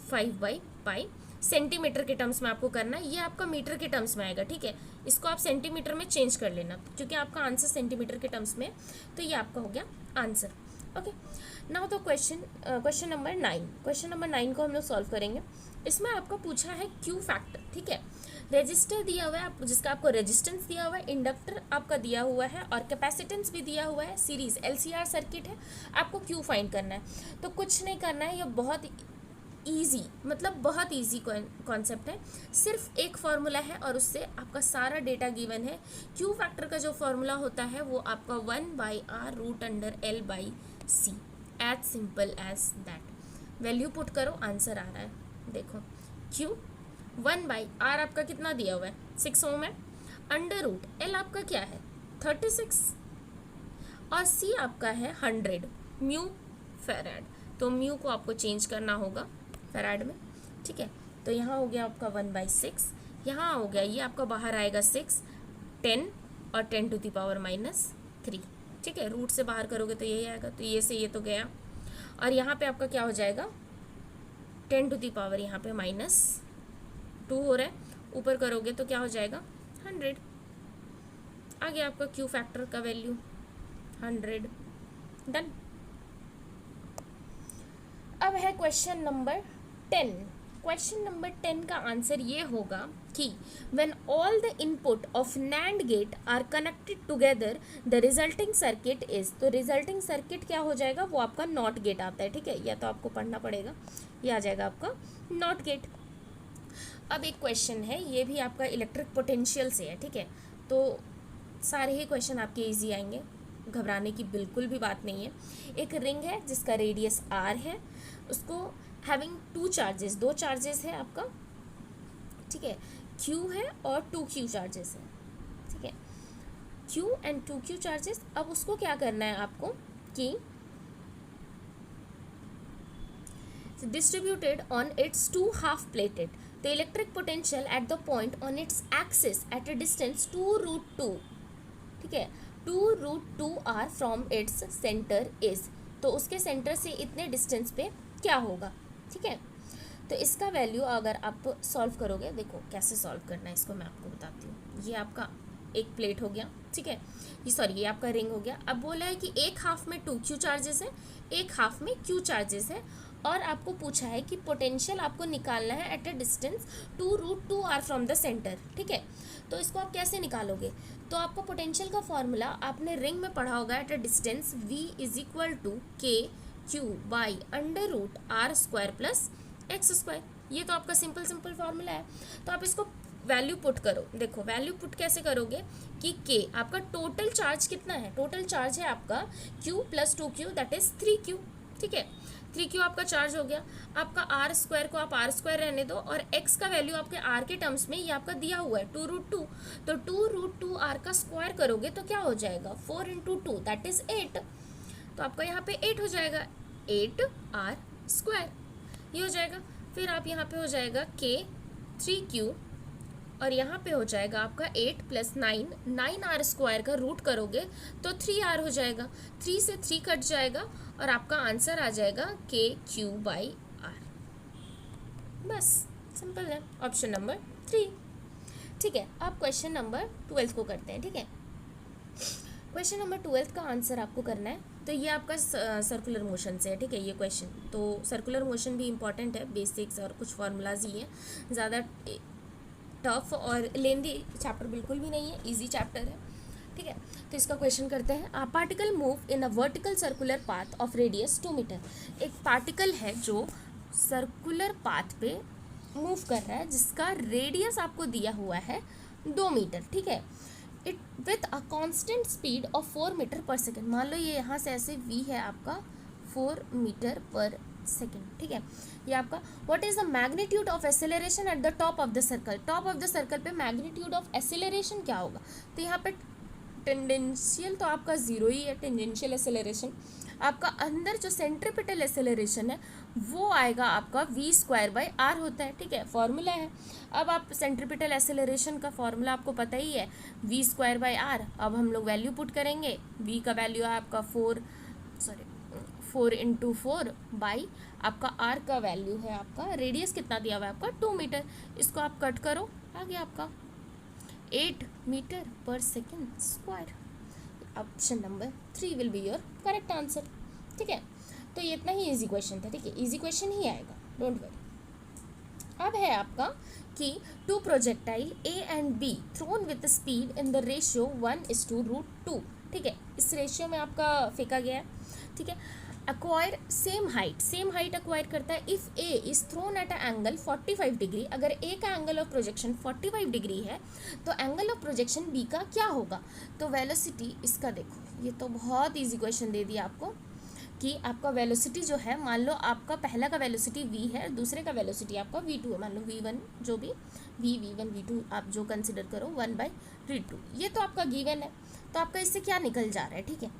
5/π। सेंटीमीटर के टर्म्स में आपको करना है, ये आपका मीटर के टर्म्स में आएगा, ठीक है। इसको आप सेंटीमीटर में चेंज कर लेना, क्योंकि आपका आंसर सेंटीमीटर के टर्म्स में, तो ये आपका हो गया आंसर, ओके। नाउ तो क्वेश्चन नंबर 9 को हम लोग सॉल्व करेंगे। इसमें आपको पूछा है क्यू फैक्टर, ठीक है। रेजिस्टर दिया हुआ है जिसका आपको रेजिस्टेंस दिया हुआ है, इंडक्टर आपका दिया हुआ है, और कैपेसिटेंस भी दिया हुआ है, सीरीज LCR सर्किट है। आपको क्यू फाइंड करना है, तो कुछ नहीं करना है, ये बहुत ईजी, मतलब बहुत ईजी कॉन्सेप्ट है। सिर्फ एक फार्मूला है और उससे आपका सारा डेटा गिवन है। क्यू फैक्टर का जो फार्मूला होता है वो आपका 1/r√L/C, as simple as that. Value put करो, आंसर आ रहा है। देखो Q 1/R आपका कितना दिया हुआ है 6 ओम है, अंडर रूट L आपका क्या है 36 और C आपका है 100 म्यू फेराड। तो म्यू को आपको चेंज करना होगा फेराड में, ठीक है। तो यहाँ हो गया आपका 1/6, यहाँ हो गया ये आपका बाहर आएगा 6, 10 और 10⁻⁻3, ठीक है। रूट से बाहर करोगे तो यही आएगा, तो ये से ये तो गया और यहाँ पे आपका क्या हो जाएगा 10⁻, यहाँ पे -2 हो रहा है, ऊपर करोगे तो क्या हो जाएगा 100। आ गया आपका Q फैक्टर का वैल्यू 100, डन। अब है क्वेश्चन नंबर 10। क्वेश्चन नंबर 10 का आंसर ये होगा कि when all the input of NAND gate are connected together the resulting circuit is, तो resulting circuit क्या हो जाएगा, वो आपका नॉट गेट आता है, ठीक है। या तो आपको पढ़ना पड़ेगा, ये आ जाएगा आपका नॉट गेट। अब एक क्वेश्चन है, ये भी आपका इलेक्ट्रिक पोटेंशियल से है, ठीक है। तो सारे ही क्वेश्चन आपके इजी आएंगे, घबराने की बिल्कुल भी बात नहीं है। एक रिंग है जिसका रेडियस r है, उसको हैविंग 2 चार्जेस, 2 चार्जेस है आपका, ठीक है। Q है और 2Q चार्जेस है, ठीक है। Q and 2Q charges. अब उसको क्या करना है आपको कि distributed on it's 2 half plated the electric potential at the point on its axis at a distance 2√2, ठीक है। 2√2r from its centre is, तो उसके सेंटर से इतने डिस्टेंस पे क्या होगा, ठीक है। तो इसका वैल्यू अगर आप सॉल्व करोगे, देखो कैसे सॉल्व करना है इसको मैं आपको बताती हूँ। ये आपका एक प्लेट हो गया, ठीक है, ये सॉरी ये आपका रिंग हो गया। अब बोला है कि एक हाफ में 2Q चार्जेस है, एक हाफ में Q चार्जेस है, और आपको पूछा है कि पोटेंशियल आपको निकालना है eight a distance 2√2r from the centre, ठीक है। तो इसको आप कैसे निकालोगे, तो आपका पोटेंशियल का फॉर्मूला आपने रिंग में पढ़ा होगा, eight a distance V = KQ/√r² + x²। ये तो आपका सिंपल फार्मूला है। तो आप इसको वैल्यू पुट करो। देखो वैल्यू पुट कैसे करोगे कि K आपका टोटल चार्ज कितना है, टोटल चार्ज है आपका Q + 2Q that is 3Q, ठीक है। 3Q आपका चार्ज हो गया, आपका r² को आप r² रहने दो, और x का वैल्यू आपके r के टर्म्स में ये आपका दिया हुआ है 2√2, तो 2√2r का स्क्वायर करोगे तो क्या हो जाएगा 4 × 2 दैट इज 8, तो आपका यहाँ पे 8 हो जाएगा, 8r², ये हो जाएगा। फिर आप यहाँ पे हो जाएगा K 3Q, और यहाँ पे हो जाएगा आपका 8 + 9, 9r² का रूट करोगे तो 3r हो जाएगा, 3 से 3 कट जाएगा और आपका आंसर आ जाएगा KQ/R। बस सिंपल है, ऑप्शन नंबर 3, ठीक है। अब क्वेश्चन नंबर 12 को करते हैं, ठीक है। क्वेश्चन नंबर 12 का आंसर आपको करना है, तो ये आपका सर्कुलर मोशन से है, ठीक है। ये क्वेश्चन तो सर्कुलर मोशन भी इंपॉर्टेंट है, बेसिक्स और कुछ फार्मूलाज ही हैं, ज़्यादा टफ और लेंदी चैप्टर बिल्कुल भी नहीं है, इजी चैप्टर है, ठीक है। तो इसका क्वेश्चन करते हैं। A particle move in a vertical circular path of radius 2 metre. एक पार्टिकल है जो सर्कुलर पाथ पे मूव कर रहा है, जिसका रेडियस आपको दिया हुआ है 2 मीटर, ठीक है। It with a constant speed of 4 metre per second. मान लो ये यहाँ से ऐसे v है आपका 4 मीटर पर सेकेंड, ठीक है। ये आपका what is the magnitude of acceleration at the top of the circle. Top of the circle पे मैग्नीट्यूड ऑफ एक्सेलरेशन क्या होगा, तो यहाँ पे टेंजेंशियल तो आपका 0 ही है, टेंजेंशियल एक्सेलरेशन। आपका अंदर जो सेंट्रीपिटल एक्सेलरेशन है वो आएगा आपका v²/r होता है, ठीक है, फॉर्मूला है। अब आप सेंट्रीपिटल एक्सेलरेशन का फॉर्मूला आपको पता ही है, v²/r। अब हम लोग वैल्यू पुट करेंगे, v का वैल्यू है आपका 4 × 4 बाई आपका r का वैल्यू है आपका, रेडियस कितना दिया हुआ है आपका 2 मीटर, इसको आप कट करो, आ गया आपका 8 metre per second square. Option number 3 will be your correct answer, ठीक है। तो ये इतना ही इजी क्वेश्चन था, ठीक है, इजी क्वेश्चन ही आएगा, डोंट वरी। अब है आपका कि 2 projectile A and B thrown with speed in the ratio 1:√2, ठीक है। इस रेशियो में आपका फेंका गया है, ठीक है। एक्वायर सेम हाइट एक्वायर करता है if A is throne at a angle 45 degree. अगर A का एंगल ऑफ प्रोजेक्शन 45 डिग्री है तो एंगल ऑफ प्रोजेक्शन B का क्या होगा, तो वेलोसिटी इसका देखो, ये तो बहुत इजी क्वेश्चन दे दिया आपको कि आपका वेलोसिटी जो है, मान लो आपका पहला का वेलोसिटी v है, दूसरे का वेलोसिटी आपका v2 है, मान लो v1 जो भी v1 v2 आप जो कंसिडर करो 1/√2, ये तो आपका गिवन है। तो आपका इससे क्या निकल जा रहा है, ठीक है,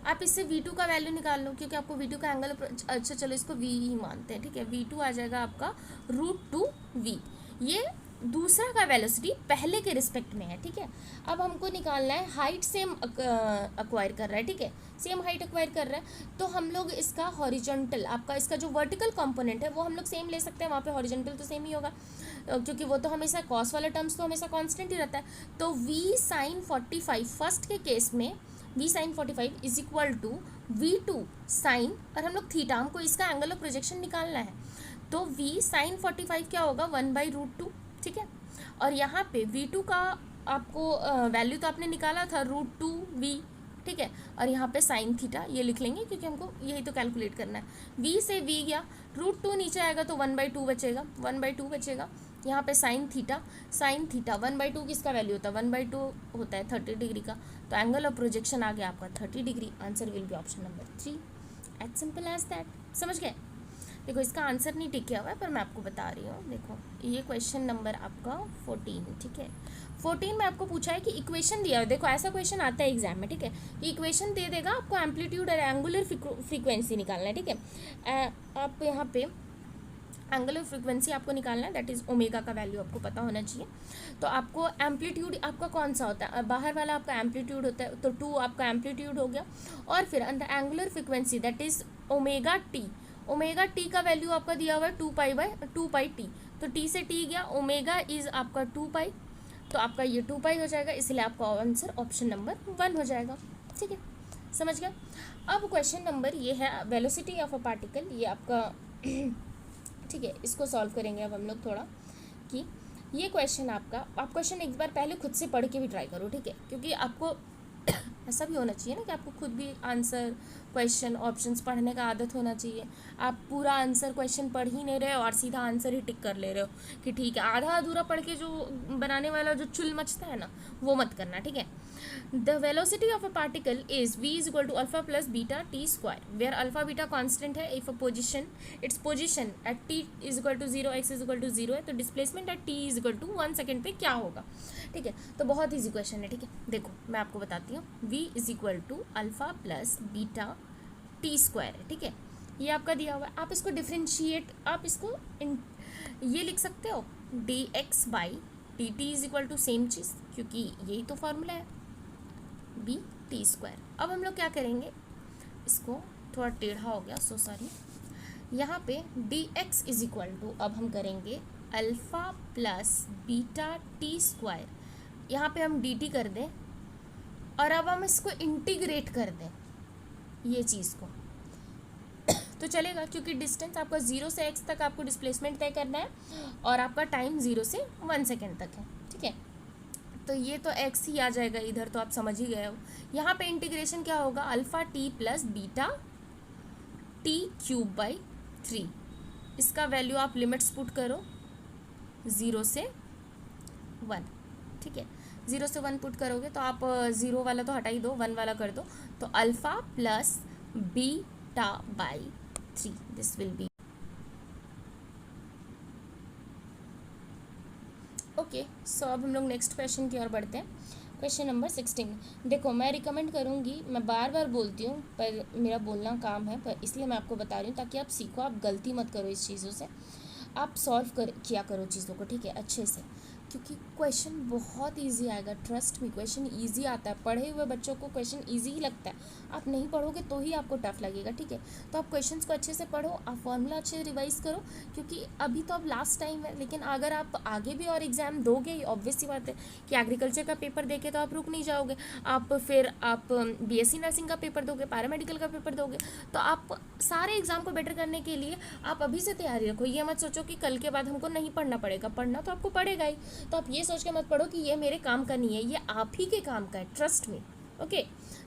आप इससे v2 का वैल्यू निकाल लो, क्योंकि आपको v2 का एंगल, अच्छा चलो इसको v ही मानते हैं, ठीक है, v2 आ जाएगा आपका √2v। ये दूसरा का वेलोसिटी पहले के रिस्पेक्ट में है, ठीक है। अब हमको निकालना है हाइट सेम अक्वायर कर रहा है, ठीक है, सेम हाइट अक्वायर कर रहा है, तो हम लोग इसका हॉरिजॉन्टल, आपका इसका जो वर्टिकल कंपोनेंट है वो हम लोग सेम ले सकते हैं, वहाँ पे हॉरिजॉन्टल तो सेम ही होगा, क्योंकि वो तो हमेशा कॉस वाला टर्म्स तो हमेशा कांस्टेंट ही रहता है। तो v sin 45 फर्स्ट के केस में v sin 45 is equal to v2 sine, और हम लोग थीटा, हमको इसका एंगल ऑफ प्रोजेक्शन निकालना है, तो v sin 45 क्या होगा 1/√2, ठीक है। और यहाँ पे v2 का आपको वैल्यू तो आपने निकाला था √2v, ठीक है, और यहाँ पे साइन थीटा ये लिख लेंगे, क्योंकि हमको यही तो कैलकुलेट करना है। v से v गया, √2 नीचे आएगा तो 1/2 बचेगा, 1/2 बचेगा। यहाँ पे साइन थीटा 1/2 किसका वैल्यू होता है, 1/2 होता है 30 डिग्री का, तो एंगल ऑफ प्रोजेक्शन आ गया आपका 30 degree. Answer will be option number 3, as simple as that. समझ गए? देखो इसका आंसर नहीं टिक किया हुआ है, पर मैं आपको बता रही हूँ। देखो ये क्वेश्चन नंबर आपका 14, ठीक है, 14 में आपको पूछा है कि इक्वेशन दिया है। देखो ऐसा क्वेश्चन आता है एग्जाम में, ठीक है, इक्वेशन दे देगा, आपको एम्पलीट्यूड और एंगुलर फ्रीक्वेंसी निकालना है, ठीक है। आप यहाँ पे एंगुलर फ्रीक्वेंसी आपको निकालना है, दैट इज ओमेगा का वैल्यू आपको पता होना चाहिए। तो आपको एम्पलीट्यूड आपका कौन सा होता है, बाहर वाला आपका एम्पलीट्यूड होता है, तो 2 आपका एम्पलीट्यूड हो गया, और फिर अंदर angular frequency that is omega T, omega T का वैल्यू आपका दिया हुआ है 2π/2πt, तो टी से टी गया, ओमेगा इज आपका 2π, तो आपका ये 2π हो जाएगा, इसलिए आपका आंसर ऑप्शन नंबर 1 हो जाएगा, ठीक है, समझ गया। अब क्वेश्चन नंबर ये है वेलोसिटी ऑफ अ पार्टिकल, ये आपका ठीक है, इसको सॉल्व करेंगे अब हम लोग थोड़ा, कि ये क्वेश्चन आपका, आप क्वेश्चन एक बार पहले खुद से पढ़ के भी ट्राई करो, ठीक है, क्योंकि आपको ऐसा भी होना चाहिए ना कि आपको खुद भी आंसर, क्वेश्चन, ऑप्शंस पढ़ने का आदत होना चाहिए। आप पूरा आंसर क्वेश्चन पढ़ ही नहीं रहे हो और सीधा आंसर ही टिक कर ले रहे हो कि ठीक है, आधा अधूरा पढ़ के जो बनाने वाला जो चुल मचता है ना, वो मत करना, ठीक है। The velocity of a particle is v is equal to alpha plus beta T square, where alpha beta constant है, if a position its position at t is equal to 0, x is equal to 0 है, तो displacement at t is equal to 1 second पे क्या होगा, ठीक है। तो बहुत ईजी क्वेश्चन है, ठीक है, देखो मैं आपको बताती हूँ, v is equal to alpha plus beta T square है, ठीक है, ये आपका दिया हुआ है। आप इसको डिफ्रेंशिएट, आप इसको ये लिख सकते हो dx by dt is equal to same चीज़, क्योंकि यही तो फॉर्मूला है b टी स्क्वायर। अब हम लोग क्या करेंगे, इसको थोड़ा टेढ़ा हो गया, सो सॉरी, यहाँ पे dx इज इक्वल टू, अब हम करेंगे alpha plus beta T square, यहाँ पे हम dt कर दें, और अब हम इसको इंटीग्रेट कर दें ये चीज़ को, तो चलेगा, क्योंकि डिस्टेंस आपका 0 से x तक आपको डिस्प्लेसमेंट तय करना है, और आपका टाइम 0 से 1 सेकेंड तक है, ठीक है। तो ये तो x ही आ जाएगा इधर, तो आप समझ ही गए हो। यहाँ पे इंटीग्रेशन क्या होगा, alpha T plus beta T cube by 3, इसका वैल्यू आप लिमिट्स पुट करो 0 से 1, ठीक है, 0 से 1 पुट करोगे तो आप 0 वाला तो हटा ही दो, 1 वाला कर दो, तो alpha plus beta by 3, this will be okay. So अब हम लोग नेक्स्ट क्वेश्चन की ओर बढ़ते हैं, क्वेश्चन नंबर 16। देखो मैं रिकमेंड करूँगी, मैं बार बार बोलती हूँ पर मेरा बोलना काम है, पर इसलिए मैं आपको बता रही हूँ ताकि आप सीखो, आप गलती मत करो इस चीज़ों से, आप सॉल्व किया करो चीज़ों को, ठीक है, अच्छे से, क्योंकि क्वेश्चन बहुत इजी आएगा, ट्रस्ट मी, क्वेश्चन इजी आता है, पढ़े हुए बच्चों को क्वेश्चन इजी ही लगता है, आप नहीं पढ़ोगे तो ही आपको टफ लगेगा, ठीक है। तो आप क्वेश्चंस को अच्छे से पढ़ो, आप फॉर्मूला अच्छे से रिवाइज करो, क्योंकि अभी तो अब लास्ट टाइम है, लेकिन अगर आप आगे भी और एग्जाम दोगे, ऑब्वियस सी बात है कि एग्रीकल्चर का पेपर देके तो आप रुक नहीं जाओगे, आप फिर आप BSc नर्सिंग का पेपर दोगे, पैरामेडिकल का पेपर दोगे, तो आप सारे एग्जाम को बेटर करने के लिए आप अभी से तैयारी रखो। ये मत सोचो कि कल के बाद हमको नहीं पढ़ना पड़ेगा, पढ़ना तो आपको पड़ेगा ही, तो आप ये सोच के मत पढ़ो कि ये मेरे काम का नहीं है, ये आप ही के काम का है, ट्रस्ट मी, ओके।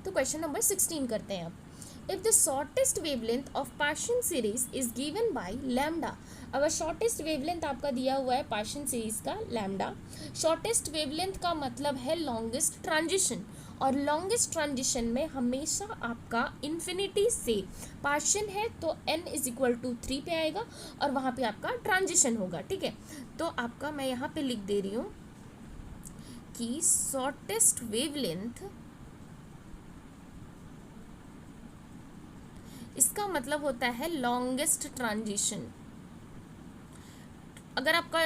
तो क्वेश्चन नंबर 16 करते हैं अब। If the shortest wavelength of partial series is given by lambda, अगर शॉर्टेस्ट वेवलेंथ आपका दिया हुआ है पार्शियल सीरीज का लैम्डा, शॉर्टेस्ट वेवलेंथ का मतलब है लॉन्गेस्ट ट्रांजिशन, और लॉन्गेस्ट ट्रांजिशन में हमेशा आपका इन्फिनिटी से पार्शियल है तो n इज इक्वल टू 3 पे आएगा और वहाँ पे आपका ट्रांजिशन होगा, ठीक है। तो आपका मैं यहाँ पे लिख दे रही हूँ कि शॉर्टेस्ट वेवलेंथ, इसका मतलब होता है लॉन्गेस्ट ट्रांजिशन। अगर आपका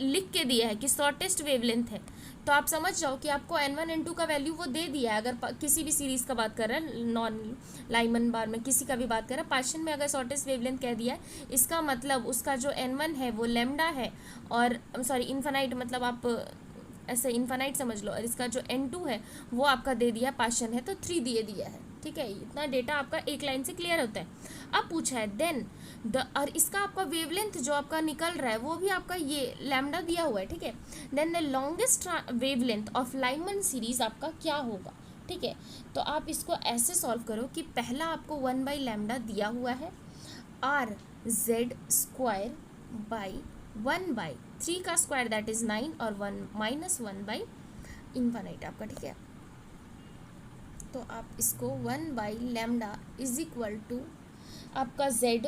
लिख के दिया है कि शॉर्टेस्ट वेवलेंथ है तो आप समझ जाओ कि आपको n1 n2 का वैल्यू वो दे दिया है। अगर किसी भी सीरीज़ का बात कर रहे हैं, नॉन लाइमन बार में किसी का भी बात कर रहे हैं, पार्शियल में अगर शॉर्टेस्ट वेवलेंथ कह दिया है, इसका मतलब उसका जो n1 है वो लैम्डा है, और सॉरी इन्फानाइट, मतलब आप ऐसे इन्फानाइट समझ लो, और इसका जो n2 है वो आपका दे दिया पार्शियल है तो 3 दिए दिया है, ठीक है। इतना डेटा आपका एक लाइन से क्लियर होता है। अब पूछा है देन और इसका आपका वेवलेंथ जो आपका निकल रहा है वो भी आपका ये लैम्डा दिया हुआ है, ठीक है। Then the longest wavelength of Lyman series आपका क्या होगा, ठीक है। तो आप इसको ऐसे सॉल्व करो कि पहला आपको 1/λ दिया हुआ है, आर जेड स्क्वायर बाई 1/3 का स्क्वायर दैट इज 9 और 1 माइनस 1/इन्फानाइट आपका, ठीक है। तो आप इसको 1/λ इज इक्वल टू आपका Z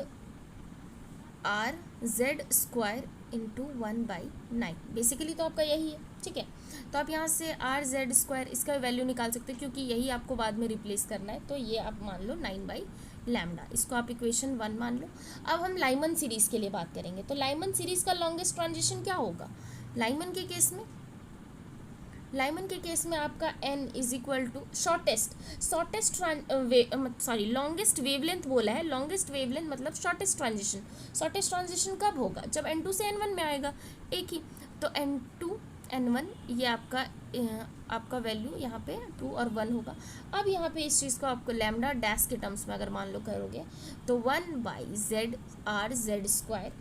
are Z square into 1/9, basically तो आपका यही है, ठीक है। तो आप यहाँ से आर जेड स्क्वायर इसका वैल्यू निकाल सकते हो क्योंकि यही आपको बाद में रिप्लेस करना है। तो ये आप मान लो 9/λ, इसको आप इक्वेशन 1 मान लो। अब हम लाइमन सीरीज़ के लिए बात करेंगे। तो लाइमन सीरीज़ का लॉन्गेस्ट ट्रांजिशन क्या होगा लाइमन के केस में आपका n is equal to longest wavelength बोला है। लॉन्गेस्ट वेवलेंथ मतलब शॉर्टेस्ट ट्रांजिशन। शॉर्टेस्ट ट्रांजिशन कब होगा, जब n2 से n1 में आएगा, एक ही। तो n2 n1 ये आपका वैल्यू यहाँ पे 2 और 1 होगा। अब यहाँ पे इस चीज़ को आपको लैम्डा डैश के टर्म्स में अगर मान लो करोगे तो 1/z आर जेड स्क्वायर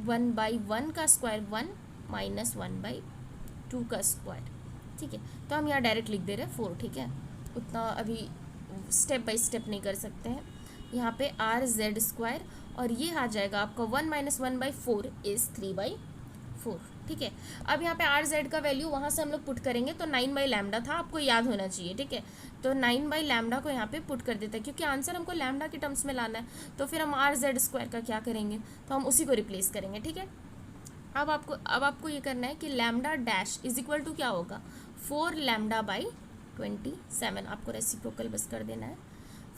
1/1 का स्क्वायर 1 माइनस 1/2 का स्क्वायर, ठीक है। तो हम यहाँ डायरेक्ट लिख दे रहे हैं 4, ठीक है। उतना अभी स्टेप बाय स्टेप नहीं कर सकते हैं। यहाँ पे आर जेड स्क्वायर और ये आ जाएगा आपका 1 माइनस 1/4 इज़ 3/4, ठीक है। अब यहाँ पे आर जेड का वैल्यू वहाँ से हम लोग पुट करेंगे तो 9/λ था, आपको याद होना चाहिए, ठीक है। तो 9/λ को यहाँ पे पुट कर देते हैं क्योंकि आंसर हमको लैम्डा के टर्म्स में लाना है। तो फिर हम आर जेड स्क्वायर का क्या करेंगे, तो हम उसी को रिप्लेस करेंगे, ठीक है। अब आपको ये करना है कि lambda dash is equal to क्या होगा 4λ/27, आपको रेसिप्रोकल बस कर देना है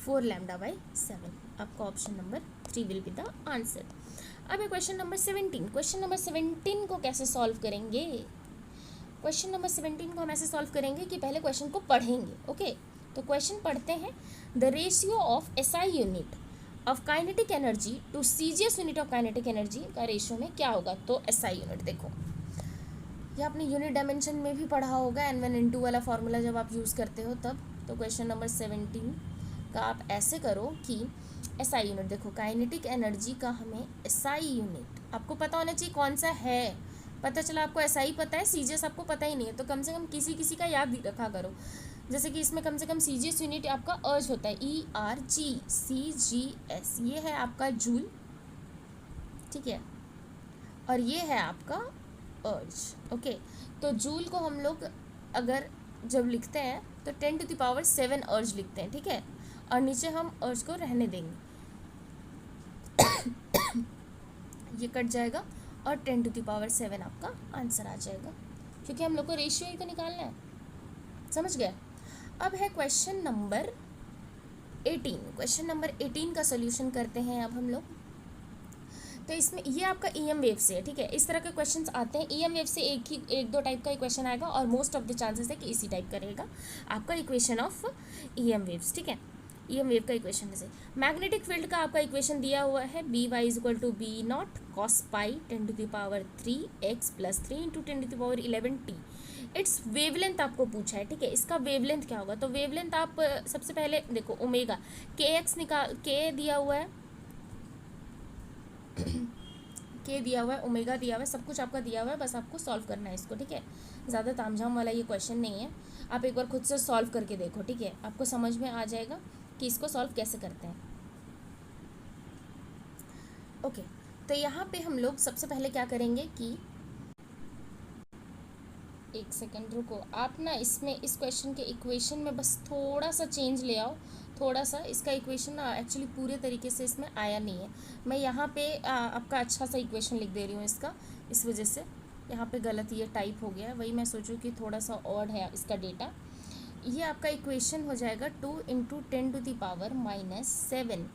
4λ/7। आपका option number 3 will be the answer. अब क्वेश्चन नंबर 17 को कैसे सॉल्व करेंगे। क्वेश्चन नंबर 17 को हम ऐसे सॉल्व करेंगे कि पहले क्वेश्चन को पढ़ेंगे, ओके। तो क्वेश्चन पढ़ते हैं, the ratio of SI unit of kinetic energy to CGS unit of kinetic energy का रेशियो में क्या होगा। तो SI यूनिट देखो, ये आपने यूनिट डायमेंशन में भी पढ़ा होगा, n1 n2 वाला फॉर्मूला जब आप यूज़ करते हो तब। तो क्वेश्चन नंबर 17 का आप ऐसे करो कि SI यूनिट देखो, काइनेटिक एनर्जी का हमें SI यूनिट आपको पता होना चाहिए कौन सा है। पता चला आपको SI पता है, CGS आपको पता ही नहीं है, तो कम से कम किसी का याद रखा करो। जैसे कि इसमें कम से कम CGS यूनिट आपका अर्ज होता है, ERG CGS, ये है आपका जूल, ठीक है, और ये है आपका अर्ज, ओके। तो जूल को हम लोग अगर जब लिखते हैं तो 10⁻7 अर्ज लिखते हैं, ठीक है, और नीचे हम अर्ज को रहने देंगे ये कट जाएगा और 10⁻7 आपका आंसर आ जाएगा, क्योंकि हम लोग को रेशियो ही तो निकालना है, समझ गया। अब है क्वेश्चन नंबर 18। क्वेश्चन नंबर 18 का सोल्यूशन करते हैं अब हम लोग। तो इसमें ये आपका EM वेव से है, ठीक है। इस तरह के क्वेश्चंस आते हैं EM वेव से, एक दो टाइप का क्वेश्चन आएगा और मोस्ट ऑफ द चांसेस है कि इसी टाइप का रहेगा आपका इक्वेशन ऑफ EM वेव्स, ठीक है। EM वेव का इक्वेशन जैसे मैग्नेटिक फील्ड का आपका इक्वेशन दिया हुआ है BY = B0 cos pi 10⁻3x + 3 × 10⁻11t। It's wavelength आपको पूछा है, ठीक है। इसका वेवलेंथ क्या होगा, तो वेवलेंथ आप सबसे पहले देखो ओमेगा kx निकाल, k दिया हुआ है k दिया हुआ है, ओमेगा दिया हुआ है, सब कुछ आपका दिया हुआ है, बस आपको सॉल्व करना है इसको, ठीक है। ज़्यादा तामझाम वाला ये क्वेश्चन नहीं है, आप एक बार खुद से सॉल्व करके देखो, ठीक है। आपको समझ में आ जाएगा कि इसको सॉल्व कैसे करते हैं, ओके। तो यहाँ पे हम लोग सबसे पहले क्या करेंगे कि एक सेकेंड रुको, आप ना इसमें इस क्वेश्चन के इक्वेशन में बस थोड़ा सा चेंज ले आओ, थोड़ा सा। इसका इक्वेशन ना एक्चुअली पूरे तरीके से इसमें आया नहीं है। मैं यहाँ पे आपका अच्छा सा इक्वेशन लिख दे रही हूँ इसका, इस वजह से यहाँ पे गलत ये टाइप हो गया है। वही मैं सोचूँ कि थोड़ा सा ऑड है इसका डेटा। ये आपका इक्वेशन हो जाएगा 2 × 10⁻⁻7।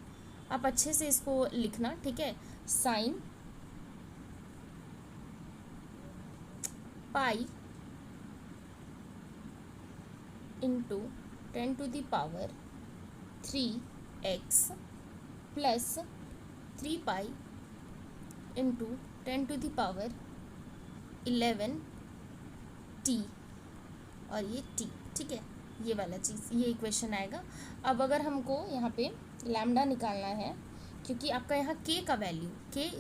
आप अच्छे से इसको लिखना, ठीक है। Sine pi into 10⁻3x plus 3 pi into 10⁻11t और ये t, ठीक है। ये वाला चीज़, ये इक्वेशन आएगा। अब अगर हमको यहाँ पे लैम्डा निकालना है, क्योंकि आपका यहाँ k का वैल्यू k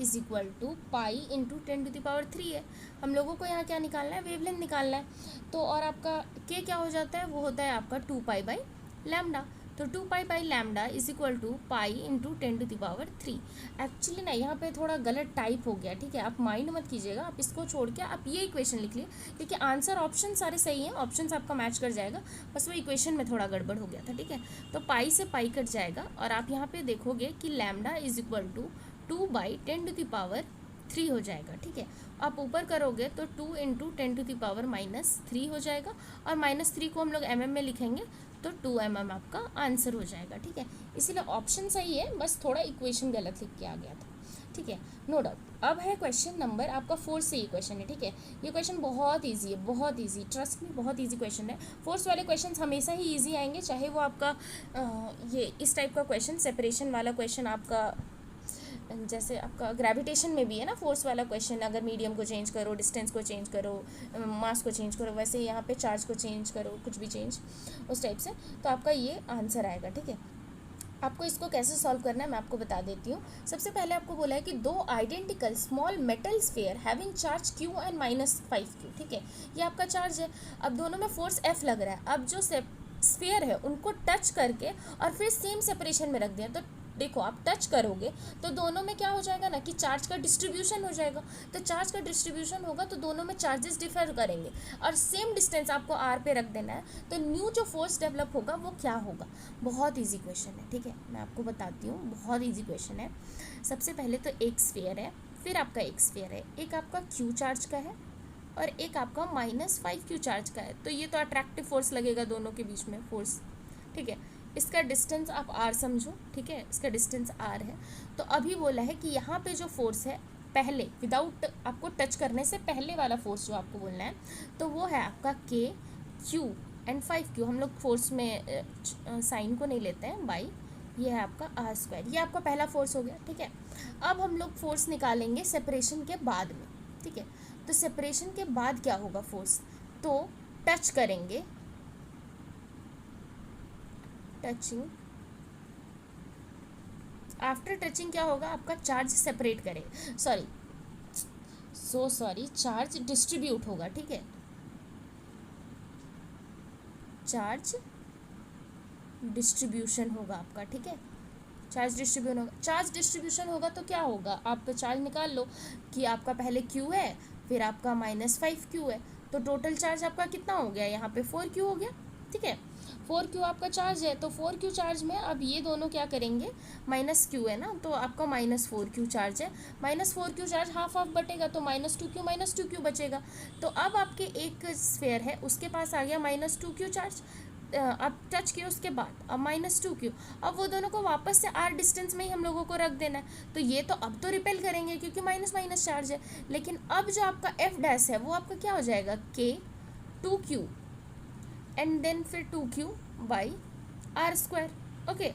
= पाई इंटू 10⁻3 है, हम लोगों को यहाँ क्या निकालना है, वेवलेंथ निकालना है। तो और आपका k क्या हो जाता है, वो होता है आपका 2π/λ। तो 2π/λ = पाई इंटू 10⁻3। एक्चुअली ना यहाँ पे थोड़ा गलत टाइप हो गया, ठीक है। आप माइंड मत कीजिएगा, आप इसको छोड़ के आप ये इक्वेशन लिख लिए, क्योंकि आंसर ऑप्शन सारे सही हैं, ऑप्शंस आपका मैच कर जाएगा। बस वो इक्वेशन में थोड़ा गड़बड़ हो गया था, ठीक है। तो पाई से पाई कट जाएगा और आप यहाँ पे देखोगे कि लैम्डा = 2/10⁻3 हो जाएगा, ठीक है। आप ऊपर करोगे तो 2 × 10⁻³ हो जाएगा, और -3 को हम लोग mm में लिखेंगे तो 2 mm आपका आंसर हो जाएगा, ठीक है। इसीलिए ऑप्शन सही है, बस थोड़ा इक्वेशन गलत लिख के आ गया था, ठीक है, नो डाउट। अब है क्वेश्चन नंबर आपका 4 से ये क्वेश्चन है, ठीक है। ये क्वेश्चन बहुत इजी है, बहुत इजी, ट्रस्ट मी, बहुत इजी क्वेश्चन है। फोर्स वाले क्वेश्चन हमेशा ही इजी आएंगे, चाहे वो आपका ये इस टाइप का क्वेश्चन, सेपरेशन वाला क्वेश्चन, आपका जैसे आपका ग्रेविटेशन में भी है ना फोर्स वाला क्वेश्चन, अगर मीडियम को चेंज करो, डिस्टेंस को चेंज करो, मास को चेंज करो, वैसे यहाँ पे चार्ज को चेंज करो, कुछ भी चेंज उस टाइप से, तो आपका ये आंसर आएगा, ठीक है। आपको इसको कैसे सॉल्व करना है मैं आपको बता देती हूँ। सबसे पहले आपको बोला है कि 2 identical small metal sphere having charge q and -5q, ठीक है। ये आपका चार्ज है। अब दोनों में फोर्स F लग रहा है। अब जो स्फीयर है उनको टच करके और फिर सेम सेपरेशन में रख दिया, तो देखो आप टच करोगे तो दोनों में क्या हो जाएगा ना कि चार्ज का डिस्ट्रीब्यूशन हो जाएगा। तो चार्ज का डिस्ट्रीब्यूशन होगा तो दोनों में चार्जेस डिफर करेंगे, और सेम डिस्टेंस आपको r पे रख देना है। तो न्यू जो फोर्स डेवलप होगा वो क्या होगा। बहुत इजी क्वेश्चन है, ठीक है, मैं आपको बताती हूँ, बहुत इजी क्वेश्चन है। सबसे पहले तो एक स्फीयर है, फिर आपका एक स्फीयर है, एक आपका q चार्ज का है और एक आपका -5q चार्ज का है। तो ये तो अट्रैक्टिव फोर्स लगेगा दोनों के बीच में फोर्स, ठीक है। इसका डिस्टेंस आप r समझो, ठीक है, इसका डिस्टेंस r है। तो अभी बोला है कि यहाँ पे जो फोर्स है पहले, विदाउट आपको टच करने से पहले वाला फोर्स जो आपको बोलना है, तो वो है आपका k, q एंड 5q। हम लोग फोर्स में साइन को नहीं लेते हैं, बाई ये है आपका r²। ये आपका पहला फोर्स हो गया, ठीक है। अब हम लोग फोर्स निकालेंगे सेपरेशन के बाद में, ठीक है। तो सेपरेशन के बाद क्या होगा फोर्स, तो टच करेंगे, टचिंग, आफ्टर टचिंग क्या होगा, आपका चार्ज सेपरेट करेगा, सॉरी चार्ज डिस्ट्रीब्यूट होगा, ठीक है। चार्ज डिस्ट्रीब्यूशन होगा आपका, ठीक है। चार्ज डिस्ट्रीब्यूशन होगा तो क्या होगा, आप चार्ज निकाल लो कि आपका पहले q है, फिर आपका -5q है, तो टोटल चार्ज आपका कितना हो गया, यहाँ पे 4q हो गया, ठीक है। 4q आपका चार्ज है, तो 4q चार्ज में अब ये दोनों क्या करेंगे, -q है ना, तो आपका -4q चार्ज है। -4q चार्ज हाफ बटेगा, तो -2q बचेगा। तो अब आपके एक स्फीयर है, उसके पास आ गया -2q चार्ज, अब टच किया उसके बाद, अब -2q। अब वो दोनों को वापस से r डिस्टेंस में ही हम लोगों को रख देना है। तो ये तो अब तो रिपेल करेंगे क्योंकि माइनस चार्ज है, लेकिन अब जो आपका F' है वो आपका क्या हो जाएगा, k 2q एंड देन फिर 2q/r², ओके।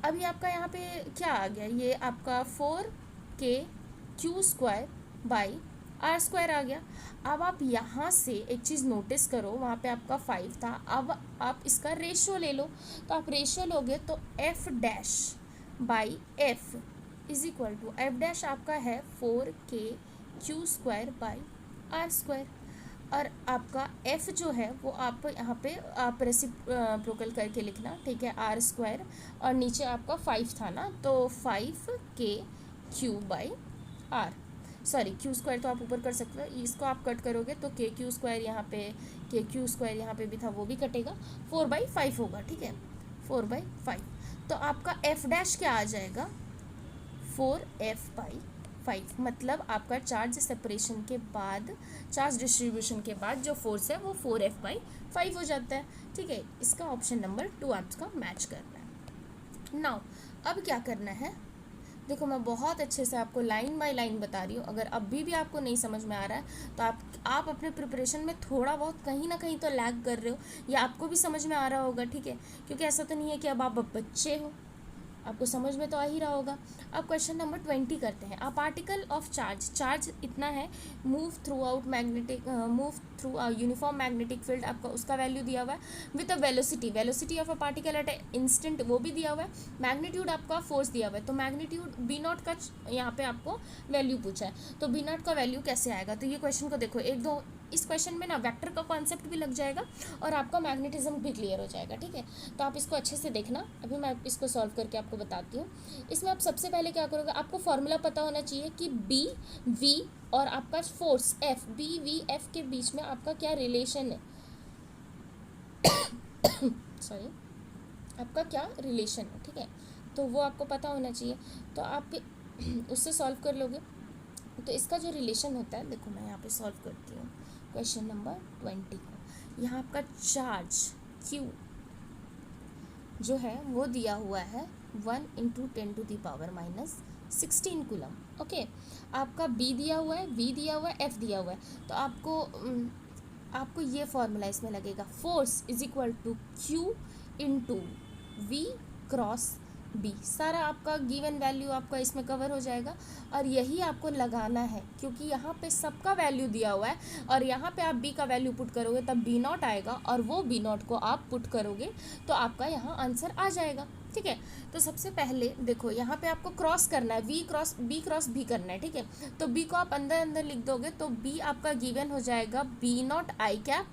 अभी आपका यहाँ पे क्या आ गया, ये आपका 4kq²/r² आ गया। अब आप यहाँ से एक चीज़ नोटिस करो, वहाँ पे आपका 5 था, अब आप इसका रेशियो ले लो। तो आप रेशियो लोगे तो F'/F F' आपका है 4kq²/r², और आपका F जो है वो आप यहाँ पे आप रेसिप्रोकल करके लिखना, ठीक है, r², और नीचे आपका 5 था ना, तो 5kq/r। सॉरी क्यू स्क्वायर तो आप ऊपर कर सकते हो, इसको आप कट करोगे तो के क्यू स्क्वायर यहाँ पे, के क्यू स्क्वायर यहाँ पे भी था वो भी कटेगा, 4/5 होगा, ठीक है, 4/5। तो आपका एफ डैश क्या आ जाएगा, 4f/5, मतलब आपका चार्ज सेपरेशन के बाद, चार्ज डिस्ट्रीब्यूशन के बाद जो फोर्स है वो 4f/5 हो जाता है, ठीक है। इसका ऑप्शन नंबर 2 आपका मैच करना है। नाउ अब क्या करना है, देखो मैं बहुत अच्छे से आपको लाइन बाय लाइन बता रही हूँ, अगर अभी भी आपको नहीं समझ में आ रहा है तो आप अपने प्रिपरेशन में थोड़ा बहुत कहीं ना कहीं तो लैग कर रहे हो, या आपको भी समझ में आ रहा होगा, ठीक है, क्योंकि ऐसा तो नहीं है कि अब आप बच्चे हो, आपको समझ में तो आ ही रहा होगा। अब क्वेश्चन नंबर 20 करते हैं। A particle of charge, charge इतना है, move through out magnetic, move through uniform magnetic field, आपका उसका वैल्यू दिया हुआ है, with a velocity, velocity of a particle at A instant वो भी दिया हुआ है, मैग्नीट्यूड आपका फोर्स दिया हुआ है, तो मैग्नीट्यूड बी नॉट का यहाँ पे आपको वैल्यू पूछा है, तो बी नॉट का वैल्यू कैसे आएगा, तो ये क्वेश्चन को देखो, एक दो इस क्वेश्चन में ना वेक्टर का कॉन्सेप्ट भी लग जाएगा और आपका मैग्नेटिज्म भी क्लियर हो जाएगा, ठीक है। तो आप इसको अच्छे से देखना, अभी मैं इसको सॉल्व करके आपको बताती हूँ। इसमें आप सबसे पहले क्या करोगे, आपको फॉर्मूला पता होना चाहिए कि बी वी और आपका force F, B V F के बीच में आपका क्या रिलेशन है सॉरी, आपका क्या रिलेशन है, ठीक है, तो वो आपको पता होना चाहिए, तो आप उससे सॉल्व कर लोगे। तो इसका जो रिलेशन होता है, देखो मैं यहाँ पे सॉल्व करती हूँ क्वेश्चन नंबर 20 को। यहाँ आपका चार्ज Q जो है वो दिया हुआ है 1 × 10⁻⁻16 कूलम, ओके। आपका B दिया हुआ है, V दिया हुआ है, F दिया हुआ है, तो आपको ये फॉर्मूला इसमें लगेगा, force is equal to Q × V cross B, सारा आपका गिवन वैल्यू आपका इसमें कवर हो जाएगा, और यही आपको लगाना है क्योंकि यहाँ पे सबका वैल्यू दिया हुआ है, और यहाँ पे आप बी का वैल्यू पुट करोगे तब बी नॉट आएगा, और वो बी नॉट को आप पुट करोगे तो आपका यहाँ आंसर आ जाएगा, ठीक है। तो सबसे पहले देखो यहाँ पे आपको क्रॉस करना है, बी क्रॉस बी करना है, ठीक है, तो बी को आप अंदर अंदर लिख दोगे तो बी आपका गिवन हो जाएगा B not I cap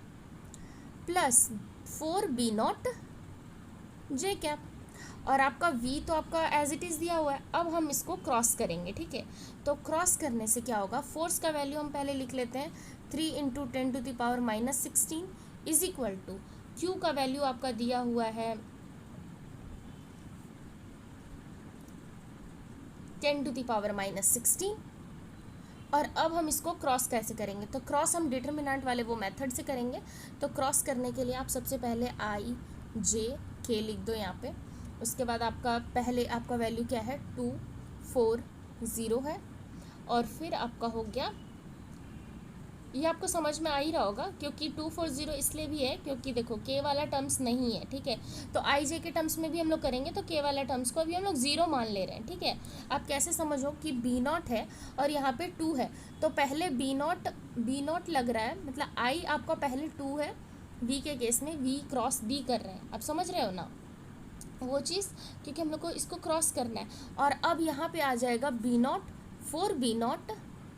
plus 4b not J cap, और आपका v तो आपका एज इट इज़ दिया हुआ है। अब हम इसको क्रॉस करेंगे, ठीक है, तो क्रॉस करने से क्या होगा, फोर्स का वैल्यू हम पहले लिख लेते हैं 3 × 10⁻⁻16 इज इक्वल टू क्यू का वैल्यू आपका दिया हुआ है 10⁻⁻16, और अब हम इसको क्रॉस कैसे करेंगे, तो क्रॉस हम डिटर्मिनेंट वाले वो मेथड से करेंगे। तो क्रॉस करने के लिए आप सबसे पहले आई जे के लिख दो यहाँ पे, उसके बाद आपका पहले आपका वैल्यू क्या है 240 है, और फिर आपका हो गया, ये आपको समझ में आ ही रहा होगा क्योंकि 240 इसलिए भी है क्योंकि देखो के वाला टर्म्स नहीं है, ठीक है, तो आई जे के टर्म्स में भी हम लोग करेंगे तो के वाला टर्म्स को अभी हम लोग 0 मान ले रहे हैं, ठीक है। आप कैसे समझो कि बी नॉट है और यहाँ पे 2 है, तो पहले बी नॉट लग रहा है, मतलब आई आपका पहले 2 है, बी के केस में वी क्रॉस बी कर रहे हैं, आप समझ रहे हो ना वो चीज़, क्योंकि हम लोग को इसको क्रॉस करना है। और अब यहाँ पे आ जाएगा बी नॉट 4b नॉट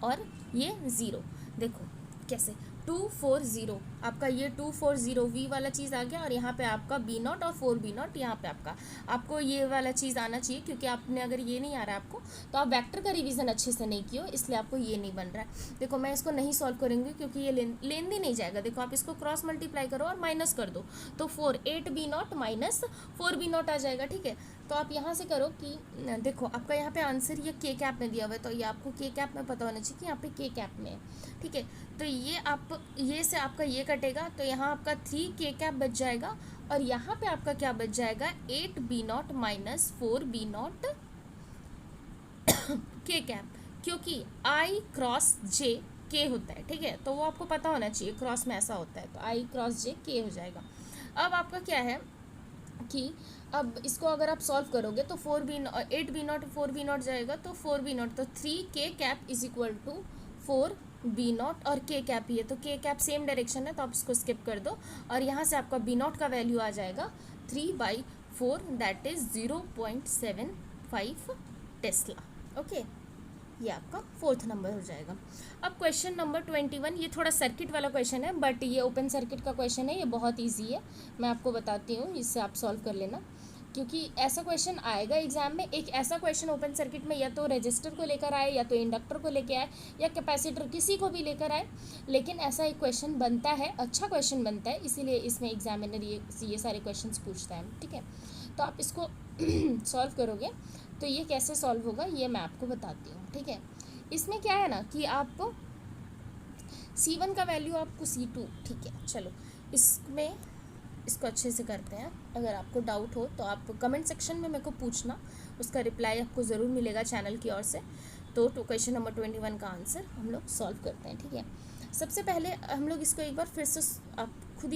और ये 0, देखो कैसे 240 आपका ये 240 वी वाला चीज़ आ गया, और यहाँ पे आपका बी नॉट और 4b नॉट, यहाँ पे आपको ये वाला चीज़ आना चाहिए, क्योंकि आपने अगर ये नहीं आ रहा है आपको तो आप वेक्टर का रिवीजन अच्छे से नहीं किया, इसलिए आपको ये नहीं बन रहा है। देखो मैं इसको नहीं सॉल्व करूँगी क्योंकि ये लेंदी नहीं जाएगा, देखो आप इसको क्रॉस मल्टीप्लाई करो और माइनस कर दो, तो 8b not minus 4b not आ जाएगा, ठीक है। तो आप यहाँ से करो कि देखो आपका यहाँ पे आंसर ये के कैप में दिया हुआ है, तो ये आपको के कैप में पता होना चाहिए कि यहाँ पे के कैप में है, ठीक है। तो ये से आपका ये कटेगा, तो यहाँ आपका 3 के कैप बच जाएगा, और यहाँ पे आपका क्या बच जाएगा 8b not minus 4b not के कैप, क्योंकि आई क्रॉस जे के होता है, ठीक है, तो वो आपको पता होना चाहिए क्रॉस में ऐसा होता है, तो आई क्रॉस जे के हो जाएगा। अब आपका क्या है कि अब इसको अगर आप सॉल्व करोगे तो 8b नॉट 4b नॉट जाएगा, तो 4b नॉट, तो 3 K cap is equal to 4b not, और के कैप ही है तो के कैप सेम डायरेक्शन है तो आप इसको स्किप कर दो, और यहाँ से आपका b नॉट का वैल्यू आ जाएगा 3/4 दैट इज 0.75 टेस्ला, ओके। ये आपका 4th नंबर हो जाएगा। अब क्वेश्चन नंबर 21, ये थोड़ा सर्किट वाला क्वेश्चन है, बट ये ओपन सर्किट का क्वेश्चन है, ये बहुत इजी है, मैं आपको बताती हूँ, इससे आप सॉल्व कर लेना। क्योंकि ऐसा क्वेश्चन आएगा एग्जाम में, एक ऐसा क्वेश्चन ओपन सर्किट में या तो रेजिस्टर को लेकर आए या तो इंडक्टर को लेकर आए या कैपेसिटर, किसी को भी लेकर आए, लेकिन ऐसा एक क्वेश्चन बनता है, अच्छा क्वेश्चन बनता है, इसीलिए इसमें एग्जामिनर ये सारे क्वेश्चंस पूछता है, ठीक है। तो आप इसको सॉल्व करोगे तो ये कैसे सॉल्व होगा ये मैं आपको बताती हूँ, ठीक है। इसमें क्या है ना कि आप C1 का वैल्यू आपको C2, ठीक है। चलो इसमें इसको अच्छे से करते हैं। अगर आपको डाउट हो तो आप कमेंट सेक्शन में मेरे को पूछना, उसका रिप्लाई आपको ज़रूर मिलेगा चैनल की ओर से। तो क्वेश्चन नंबर 21 का आंसर हम लोग सॉल्व करते हैं, ठीक है। सबसे पहले हम लोग इसको एक बार फिर से आप खुद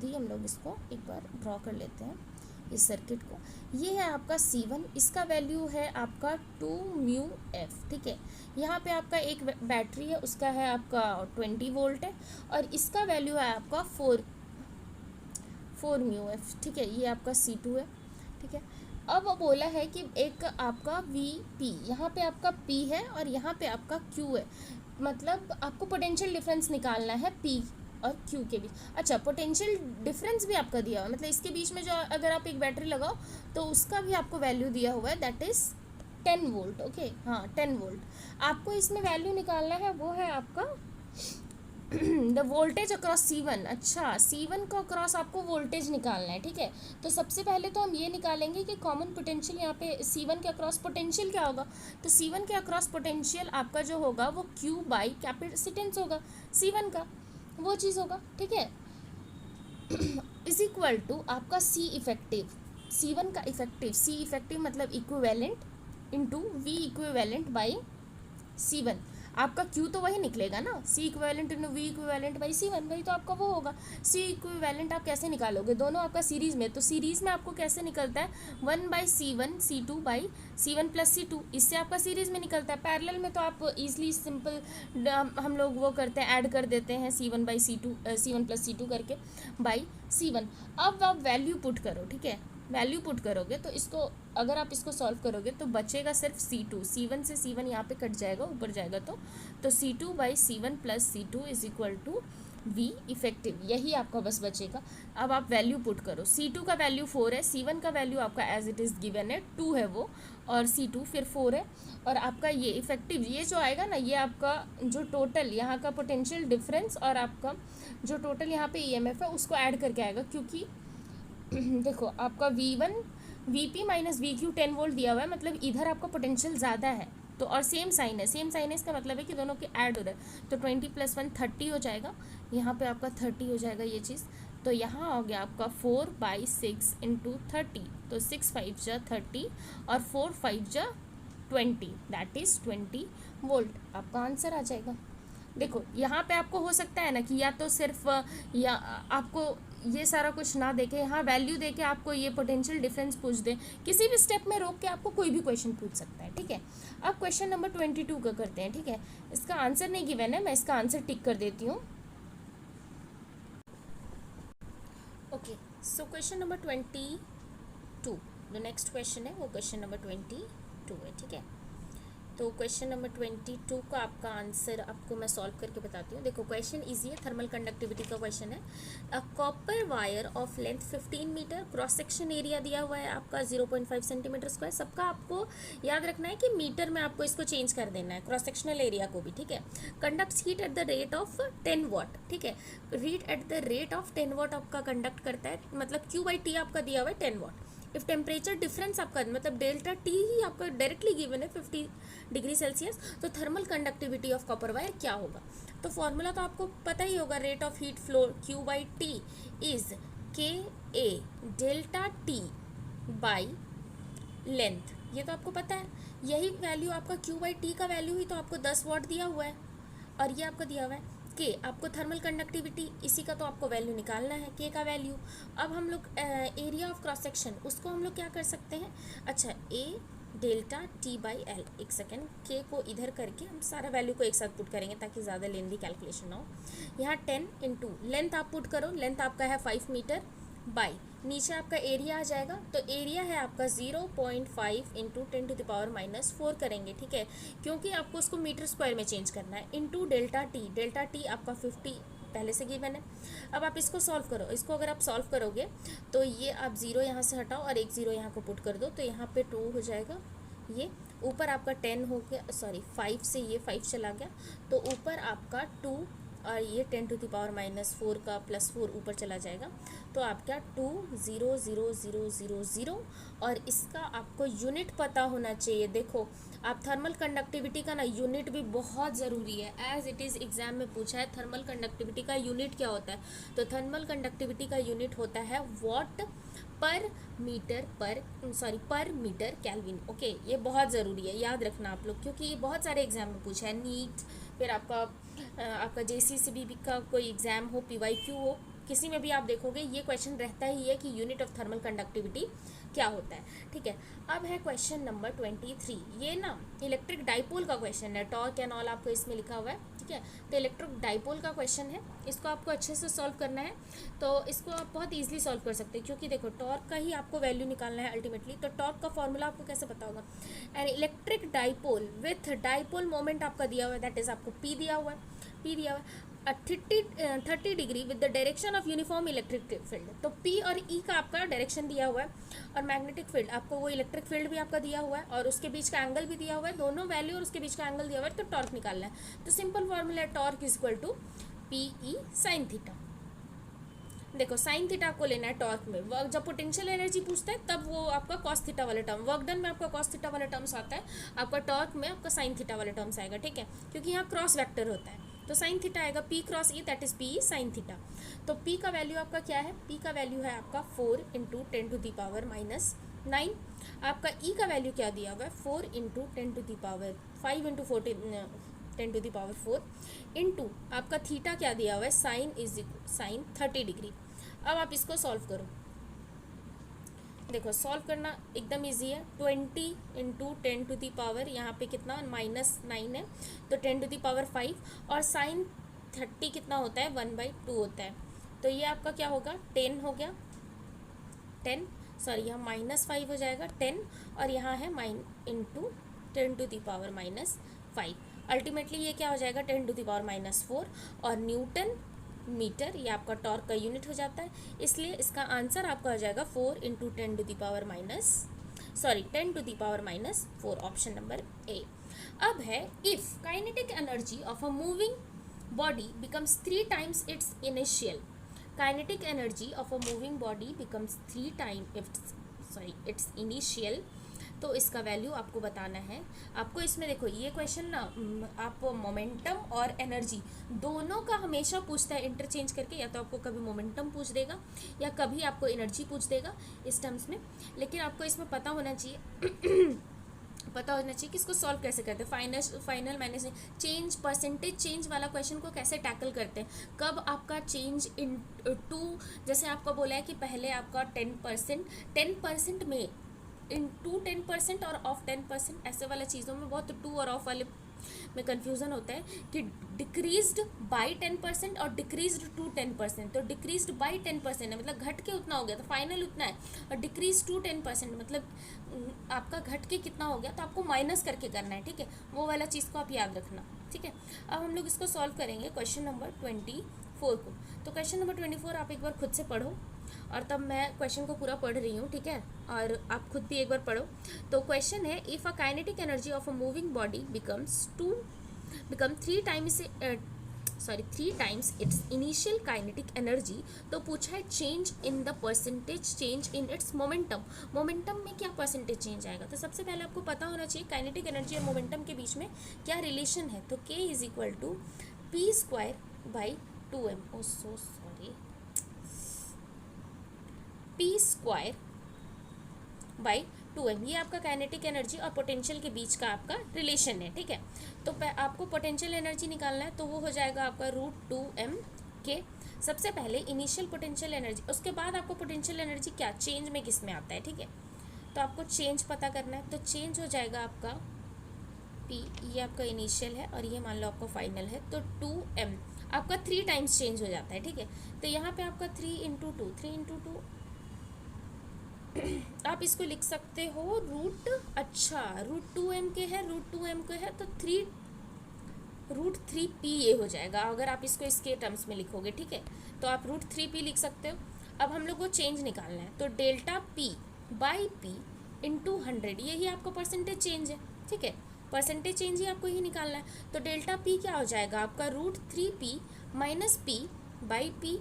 ही हम लोग इसको एक बार ड्रॉ कर लेते हैं इस सर्किट को। ये है आपका C1, इसका वैल्यू है आपका 2μF, ठीक है। यहाँ पे आपका एक बैटरी है, उसका है आपका 20 वोल्ट है, और इसका वैल्यू है आपका 4μF, ठीक है। ये आपका C2 है, ठीक है। अब बोला है कि एक आपका VP, यहाँ पे आपका P है और यहाँ पे आपका Q है, मतलब आपको पोटेंशियल डिफरेंस निकालना है P और Q के बीच। अच्छा, पोटेंशियल डिफरेंस भी आपका दिया हुआ है, मतलब इसके बीच में जो अगर आप एक बैटरी लगाओ तो उसका भी आपको वैल्यू दिया हुआ है, दैट इज़ 10 वोल्ट, ओके। हाँ 10 वोल्ट आपको इसमें वैल्यू निकालना है, वो है आपका द वोल्टेज अक्रॉस C1। अच्छा, C1 को अक्रॉस आपको वोल्टेज निकालना है, ठीक है। तो सबसे पहले तो हम ये निकालेंगे कि कॉमन पोटेंशियल यहाँ पे C1 के अक्रॉस पोटेंशियल क्या होगा। तो C1 के अक्रॉस पोटेंशियल आपका जो होगा वो Q बाई कैपेसिटेंस होगा C1 का, वो चीज़ होगा, ठीक है। इज इक्वल टू आपका C इफेक्टिव, C1 का इफेक्टिव, C इफेक्टिव मतलब equivalent into V equivalent by C1। आपका Q तो वही निकलेगा ना, C equivalent into V equivalent by C1, वही तो आपका वो होगा। C इक्विवेलेंट आप कैसे निकालोगे, दोनों आपका सीरीज़ में, तो सीरीज़ में आपको कैसे निकलता है 1/C1 C2 by C1 plus C2, इससे आपका सीरीज़ में निकलता है। पैरेलल में तो आप ईजिली सिंपल हम लोग वो करते हैं, ऐड कर देते हैं C1/C2 C1 प्लस C2 करके बाई C1। अब आप वैल्यू पुट करो, ठीक है। वैल्यू पुट करोगे तो इसको अगर आप इसको सॉल्व करोगे तो बचेगा सिर्फ C2, C1 से C1 यहाँ पे कट जाएगा, ऊपर जाएगा तो C2 by C1 plus C2 is equal to V effective, यही आपका बस बचेगा। अब आप वैल्यू पुट करो, C2 का वैल्यू 4 है, C1 का वैल्यू आपका एज इट इज़ गिवन है 2 है वो, और C2 फिर 4 है, और आपका ये इफेक्टिव ये जो आएगा ना, ये आपका जो टोटल यहाँ का पोटेंशियल डिफरेंस और आपका जो टोटल यहाँ पे EMF है उसको ऐड करके आएगा, क्योंकि देखो आपका V1 VP minus VQ 10 volt दिया हुआ है, मतलब इधर आपका पोटेंशियल ज़्यादा है, तो और सेम साइन है, सेम साइन है, इसका मतलब है कि दोनों के ऐड हो रहा है, तो 20 + 1 30 हो जाएगा, यहाँ पे आपका 30 हो जाएगा ये चीज़। तो यहाँ हो गया आपका 4/6 × 30, तो 6 5 जा 30 और 4 5 जा 20, दैट इज़ 20 वोल्ट, आपका आंसर आ जाएगा। देखो यहाँ पे आपको हो सकता है ना कि या तो सिर्फ या आपको ये सारा कुछ ना देके यहाँ वैल्यू देके आपको ये पोटेंशियल डिफरेंस पूछ दे, किसी भी स्टेप में रोक के आपको कोई भी क्वेश्चन पूछ सकता है, ठीक है। अब क्वेश्चन नंबर 22 का करते हैं, ठीक है। इसका आंसर नहीं गिवन है, मैं इसका आंसर टिक कर देती हूँ। ओके, सो क्वेश्चन नंबर 22, जो नेक्स्ट क्वेश्चन है वो क्वेश्चन नंबर 22 है, ठीक है। तो क्वेश्चन नंबर 22 का आपका आंसर आपको मैं सॉल्व करके बताती हूँ। देखो क्वेश्चन इजी है, थर्मल कंडक्टिविटी का क्वेश्चन है। A copper wire of length 15 metre, cross section area दिया हुआ है आपका 0.5 सेंटीमीटर स्क्वायर। सबका आपको याद रखना है कि मीटर में आपको इसको चेंज कर देना है, क्रॉस सेक्शनल एरिया को भी, ठीक है। Conducts heat at the rate of 10 वाट, ठीक है। Heat at the rate of 10 वाट आपका कंडक्ट करता है, मतलब Q/T आपका दिया हुआ है 10 वाट। इफ़ टेम्परेचर डिफरेंस आपका मतलब डेल्टा T ही आपका डायरेक्टली गिवन है 50 डिग्री सेल्सियस, तो thermal conductivity of copper wire क्या होगा। तो फॉर्मूला तो आपको पता ही होगा, rate of heat flow Q/T is KA delta T by length, ये तो आपको पता है। यही वैल्यू आपका Q/T का वैल्यू ही तो आपको 10 वाट दिया हुआ है, और ये आपको दिया हुआ है के, आपको थर्मल कंडक्टिविटी इसी का तो आपको वैल्यू निकालना है, के का वैल्यू। अब हम लोग एरिया ऑफ क्रॉस सेक्शन उसको हम लोग क्या कर सकते हैं, अच्छा A delta T by L, एक सेकेंड, के को इधर करके हम सारा वैल्यू को एक साथ पुट करेंगे ताकि ज़्यादा लेंदी कैलकुलेशन ना हो। यहाँ 10 × लेंथ आप पुट करो, लेंथ आपका है 5 मीटर बाई नीचे आपका एरिया आ जाएगा, तो एरिया है आपका 0.5 × 10⁻⁻4 करेंगे, ठीक है, क्योंकि आपको उसको मीटर स्क्वायर में चेंज करना है, into delta T. Delta T आपका 50 पहले से गिवन है। अब आप इसको सॉल्व करो, इसको अगर आप सॉल्व करोगे तो ये आप 0 यहाँ से हटाओ और एक 0 यहाँ को पुट कर दो, तो यहाँ पे 2 हो जाएगा। ये ऊपर आपका 10 हो गया, सॉरी 5 से ये 5 चला गया, तो ऊपर आपका 2 और ये 10⁻⁻⁴ का +4 ऊपर चला जाएगा, तो आपका 2000000 और इसका आपको यूनिट पता होना चाहिए। देखो आप थर्मल कंडक्टिविटी का ना यूनिट भी बहुत ज़रूरी है, एज इट इज़ एग्जाम में पूछा है थर्मल कंडक्टिविटी का यूनिट क्या होता है। तो थर्मल कंडक्टिविटी का यूनिट होता है वॉट पर मीटर केल्विन। ओके, ये बहुत ज़रूरी है, याद रखना आप लोग, क्योंकि ये बहुत सारे एग्जाम में पूछा है। नीट, फिर आपका JCCB का कोई एग्ज़ाम हो, PYQ हो, किसी में भी आप देखोगे ये क्वेश्चन रहता ही है कि यूनिट ऑफ थर्मल कंडक्टिविटी क्या होता है। ठीक है, अब है क्वेश्चन नंबर 23। ये ना इलेक्ट्रिक डाइपोल का क्वेश्चन है, टॉर्क एंड ऑल आपको इसमें लिखा हुआ है। ठीक है, तो इलेक्ट्रिक डाइपोल का क्वेश्चन है, इसको आपको अच्छे से सॉल्व करना है। तो इसको आप बहुत ईजिली सॉल्व कर सकते हैं, क्योंकि देखो टॉर्क का ही आपको वैल्यू निकालना है अल्टीमेटली। तो टॉर्क का फॉर्मूला आपको कैसे पता होगा, and electric dipole with dipole moment आपका दिया हुआ है, दैट इज आपको P दिया हुआ है, 30 degree with the direction of uniform electric field. तो P और E का आपका डायरेक्शन दिया हुआ है, और मैग्नेटिक फील्ड आपको वो इलेक्ट्रिक फील्ड भी आपका दिया हुआ है, और उसके बीच का एंगल भी दिया हुआ है, दोनों वैल्यू और उसके बीच का एंगल दिया हुआ है। तो टॉर्क निकालना है, तो सिंपल फॉर्मूला है टॉर्क = PE sin थीटा। देखो साइन थीटा आपको लेना है टॉर्क में, वर्क जब पोटेंशियल एनर्जी पूछता है तब वो आपका कॉस थीटा वाला टर्म, वर्क डन में आपका कॉस थीटा वाला टर्म्स आता है, आपका टॉर्क में आपका साइन थीटा वाला टर्म्स आएगा। ठीक है, क्योंकि यहाँ क्रॉस वेक्टर होता है, तो साइन थीटा आएगा P cross E, that is PE sin theta. तो P का वैल्यू आपका क्या है, P का वैल्यू है आपका 4 × 10⁻⁹ आपका E का वैल्यू क्या दिया हुआ है, 4 × 10⁵ × 10⁴ इंटू आपका थीटा क्या दिया हुआ है, साइन 30 डिग्री। अब आप इसको सॉल्व करो, देखो सॉल्व करना एकदम इजी है। 20 × 10⁻, यहाँ पे कितना -9 है, तो 10⁵, और साइन 30 कितना होता है, 1/2 होता है। तो ये आपका क्या होगा, 10 हो गया, 10 सॉरी यहाँ -5 हो जाएगा, 10 और यहाँ है × 10⁻⁻5। अल्टीमेटली ये क्या हो जाएगा, 10⁻⁻4, और न्यूटन मीटर ये आपका टॉर्क का यूनिट हो जाता है, इसलिए इसका आंसर आपका हो जाएगा 4 × 10⁻⁻4, ऑप्शन नंबर ए। अब है if kinetic energy of a moving body becomes 3 times it's initial, kinetic energy of a moving body becomes 3 times it's initial, तो इसका वैल्यू आपको बताना है। आपको इसमें देखो ये क्वेश्चन ना आप मोमेंटम और एनर्जी दोनों का हमेशा पूछता है इंटरचेंज करके, या तो आपको कभी मोमेंटम पूछ देगा या कभी आपको एनर्जी पूछ देगा इस टर्म्स में, लेकिन आपको इसमें पता होना चाहिए कि इसको सॉल्व कैसे करते हैं। फाइनल मैंने से चेंज, परसेंटेज चेंज वाला क्वेश्चन को कैसे टैकल करते हैं, कब आपका चेंज इन टू, जैसे आपको बोला है कि पहले आपका 10% में इनटू 10% और ऑफ 10%, ऐसे वाले चीज़ों में बहुत टू और ऑफ वाले में कन्फ्यूज़न होता है कि डिक्रीज्ड बाय 10% और डिक्रीज्ड टू 10%। तो डिक्रीज्ड बाय 10% है मतलब घट के उतना हो गया, तो फाइनल उतना है, और डिक्रीज टू 10% मतलब आपका घट के कितना हो गया, तो आपको माइनस करके करना है। ठीक है, वो वाला चीज़ को आप याद रखना। ठीक है, अब हम लोग इसको सॉल्व करेंगे क्वेश्चन नंबर 24 को। तो क्वेश्चन नंबर 24 आप एक बार खुद से पढ़ो, और तब मैं क्वेश्चन को पूरा पढ़ रही हूँ। ठीक है, और आप खुद भी एक बार पढ़ो। तो क्वेश्चन है if a kinetic energy of a moving body become 3 times it's initial kinetic energy, तो पूछा है change in the percentage change in its momentum, momentum में क्या परसेंटेज चेंज आएगा। तो सबसे पहले आपको पता होना चाहिए काइनेटिक एनर्जी और मोमेंटम के बीच में क्या रिलेशन है। तो K = P²/2m, ओ सो सॉरी, P²/2m, ये आपका काइनेटिक एनर्जी और पोटेंशियल के बीच का आपका रिलेशन है। ठीक है, तो आपको पोटेंशियल एनर्जी निकालना है, तो वो हो जाएगा आपका √2m के। सबसे पहले इनिशियल पोटेंशियल एनर्जी, उसके बाद आपको पोटेंशियल एनर्जी क्या चेंज में किस में आता है। ठीक है, तो आपको चेंज पता करना है, तो चेंज हो जाएगा आपका P, ये आपका इनिशियल है और ये मान लो आपका फाइनल है, तो 2m आपका 3 times चेंज हो जाता है। ठीक है, तो यहाँ पे आपका 3 × 2 आप इसको लिख सकते हो √2m के है, √2m के है, तो 3 √3p ये हो जाएगा अगर आप इसको इसके टर्म्स में लिखोगे, ठीक है। तो आप √3p लिख सकते हो। अब हम लोग को चेंज निकालना है, तो delta p by p into 100, यही आपको परसेंटेज चेंज है, ठीक है। परसेंटेज चेंज ही आपको यही निकालना है। तो डेल्टा p क्या हो जाएगा आपका √3p minus p by p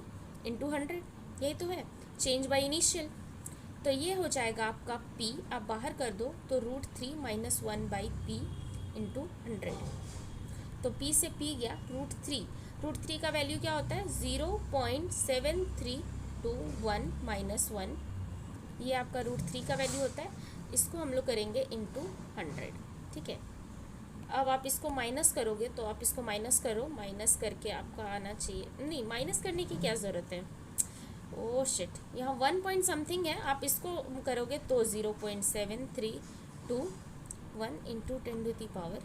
into 100, यही तो है चेंज बाई इनिशियल। तो ये हो जाएगा आपका p, आप बाहर कर दो तो √3 माइनस 1 बाई p इंटू 100। तो p से p गया √3 का वैल्यू क्या होता है 0.7321 माइनस 1, ये आपका √3 का वैल्यू होता है। इसको हम लोग करेंगे इंटू 100, ठीक है। अब आप इसको माइनस करोगे तो आप इसको माइनस करो, माइनस करके आपका आना चाहिए, नहीं माइनस करने की क्या ज़रूरत है, ओह शिट, यहाँ 1 पॉइंट समथिंग है, आप इसको करोगे तो 0.7321 इंटू 10⁻100।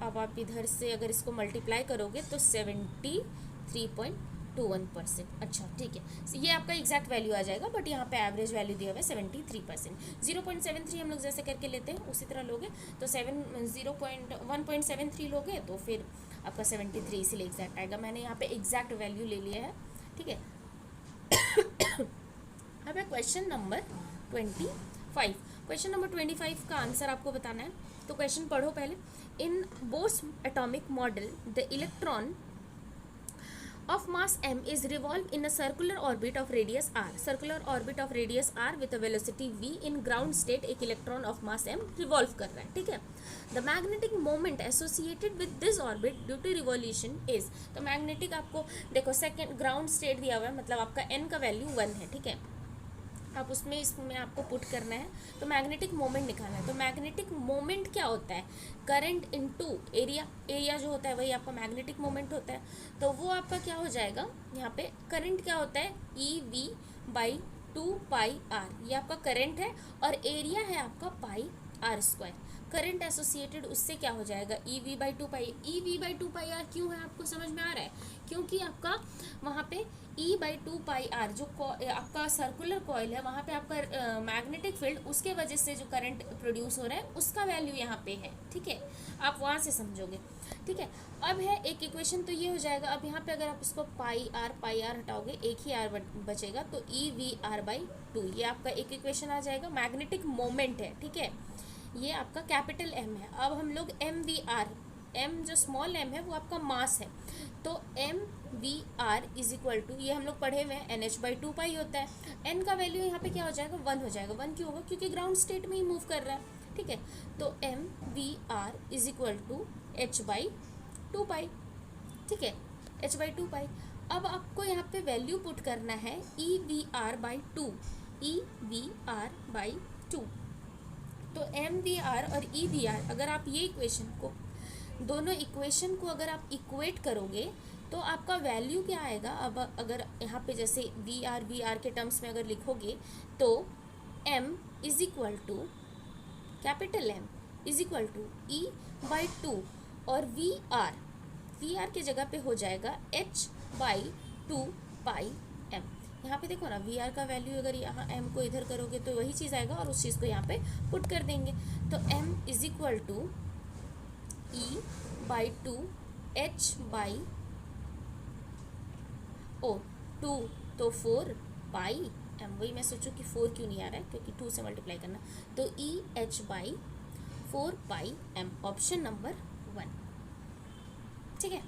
अब आप इधर से अगर इसको मल्टीप्लाई करोगे तो 73.21%। अच्छा ठीक है, ये आपका एग्जैक्ट वैल्यू आ जाएगा, बट यहाँ पे एवरेज वैल्यू दिया हुआ है 73%। 0.73 हम लोग जैसे करके लेते हैं उसी तरह लोगे तो 1.73 लोगे तो फिर आपका 73 इसीलिए एग्जैक्ट आएगा। मैंने यहाँ पे एग्जैक्ट वैल्यू ले लिया है, ठीक है। अब है क्वेश्चन नंबर 25। क्वेश्चन नंबर 25 का आंसर आपको बताना है, तो क्वेश्चन पढ़ो पहले। In Bohr's atomic model the electron of mass m is revolved in a circular orbit of radius r, circular orbit of radius r with a velocity v। in ground state एक electron of mass m revolve कर रहा है, ठीक है। the magnetic moment associated with this orbit due to revolution is, तो magnetic आपको देखो second ground state दिया हुआ है, मतलब आपका n का वैल्यू 1 है, ठीक है। आप उसमें इसमें आपको पुट करना है, तो मैग्नेटिक मोमेंट निकालना है। तो मैग्नेटिक मोमेंट क्या होता है, करंट इनटू एरिया, एरिया जो होता है वही आपका मैग्नेटिक मोमेंट होता है। तो वो आपका क्या हो जाएगा, यहाँ पे करंट क्या होता है EV/2πr, ये आपका करंट है, और एरिया है आपका πr²। करंट एसोसिएटेड उससे क्या हो जाएगा EV/2π। EV/2πr क्यों है आपको समझ में आ रहा है, क्योंकि आपका वहाँ पे E/2πr जो आपका सर्कुलर कॉइल है वहाँ पे आपका मैग्नेटिक फील्ड, उसके वजह से जो करंट प्रोड्यूस हो रहा है उसका वैल्यू यहाँ पे है, ठीक है। आप वहाँ से समझोगे, ठीक है। अब है एक इक्वेशन, तो ये हो जाएगा। अब यहाँ पे अगर आप इसको पाई आर हटाओगे, एक ही आर बचेगा, तो EVr/2, ये आपका एक इक्वेशन आ जाएगा। मैग्नेटिक मोमेंट है, ठीक है, ये आपका कैपिटल M है। अब हम लोग MVr, M जो स्मॉल m है वो आपका मास है, तो MVr इज इक्वल टू, ये हम लोग पढ़े हुए हैं NH/2π होता है। n का वैल्यू यहाँ पे क्या हो जाएगा 1 हो जाएगा। 1 क्यों होगा, क्योंकि ग्राउंड स्टेट में ही मूव कर रहा है, ठीक है। तो MVr is equal to H/2π, ठीक है, H/2π। अब आपको यहाँ पे वैल्यू पुट करना है EVr/2, EVr/2। तो MVr और EVr, अगर आप ये इक्वेशन को, दोनों इक्वेशन को अगर आप इक्वेट करोगे तो आपका वैल्यू क्या आएगा। अब अगर यहाँ पे जैसे VR के टर्म्स में अगर लिखोगे तो M is equal to, capital M is equal to E/2, और VR के जगह पे हो जाएगा H/2πm। यहाँ पे देखो ना, VR का वैल्यू अगर यहाँ M को इधर करोगे तो वही चीज़ आएगा, और उस चीज़ को यहाँ पे पुट कर देंगे। तो M is equal to E/2 H/2, तो 4πm, वही मैं सोचूं कि 4 क्यों नहीं आ रहा है, क्योंकि 2 से मल्टीप्लाई करना, तो EH/4πm, ऑप्शन नंबर 1, ठीक है।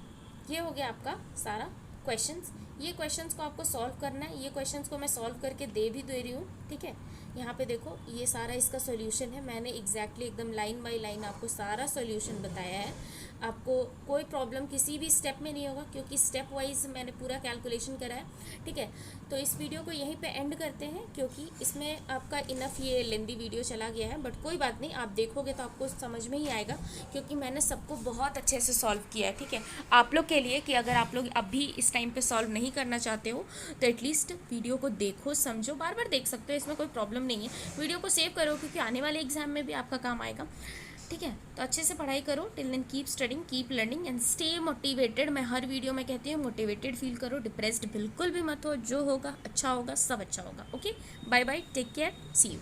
ये हो गया आपका सारा क्वेश्चंस। ये क्वेश्चंस को आपको सॉल्व करना है, ये क्वेश्चंस को मैं सॉल्व करके दे रही हूँ, ठीक है। यहाँ पे देखो ये सारा इसका सॉल्यूशन है, मैंने एग्जैक्टली एकदम लाइन बाय लाइन आपको सारा सॉल्यूशन बताया है। आपको कोई प्रॉब्लम किसी भी स्टेप में नहीं होगा, क्योंकि स्टेप वाइज मैंने पूरा कैलकुलेशन करा है, ठीक है। तो इस वीडियो को यहीं पे एंड करते हैं, क्योंकि इसमें आपका इनफ ये लेंदी वीडियो चला गया है, बट कोई बात नहीं, आप देखोगे तो आपको समझ में ही आएगा, क्योंकि मैंने सबको बहुत अच्छे से सॉल्व किया है, ठीक है। आप लोग के लिए कि अगर आप लोग अभी इस टाइम पे सॉल्व नहीं करना चाहते हो तो एटलीस्ट वीडियो को देखो, समझो, बार बार देख सकते हो, इसमें कोई प्रॉब्लम नहीं है। वीडियो को सेव करो, क्योंकि आने वाले एग्जाम में भी आपका काम आएगा, ठीक है। तो अच्छे से पढ़ाई करो, till then keep studying, keep learning and stay motivated. मैं हर वीडियो में कहती हूँ मोटिवेटेड फील करो, डिप्रेस्ड बिल्कुल भी मत हो, जो होगा अच्छा होगा, सब अच्छा होगा। Okay, bye bye, take care, see you.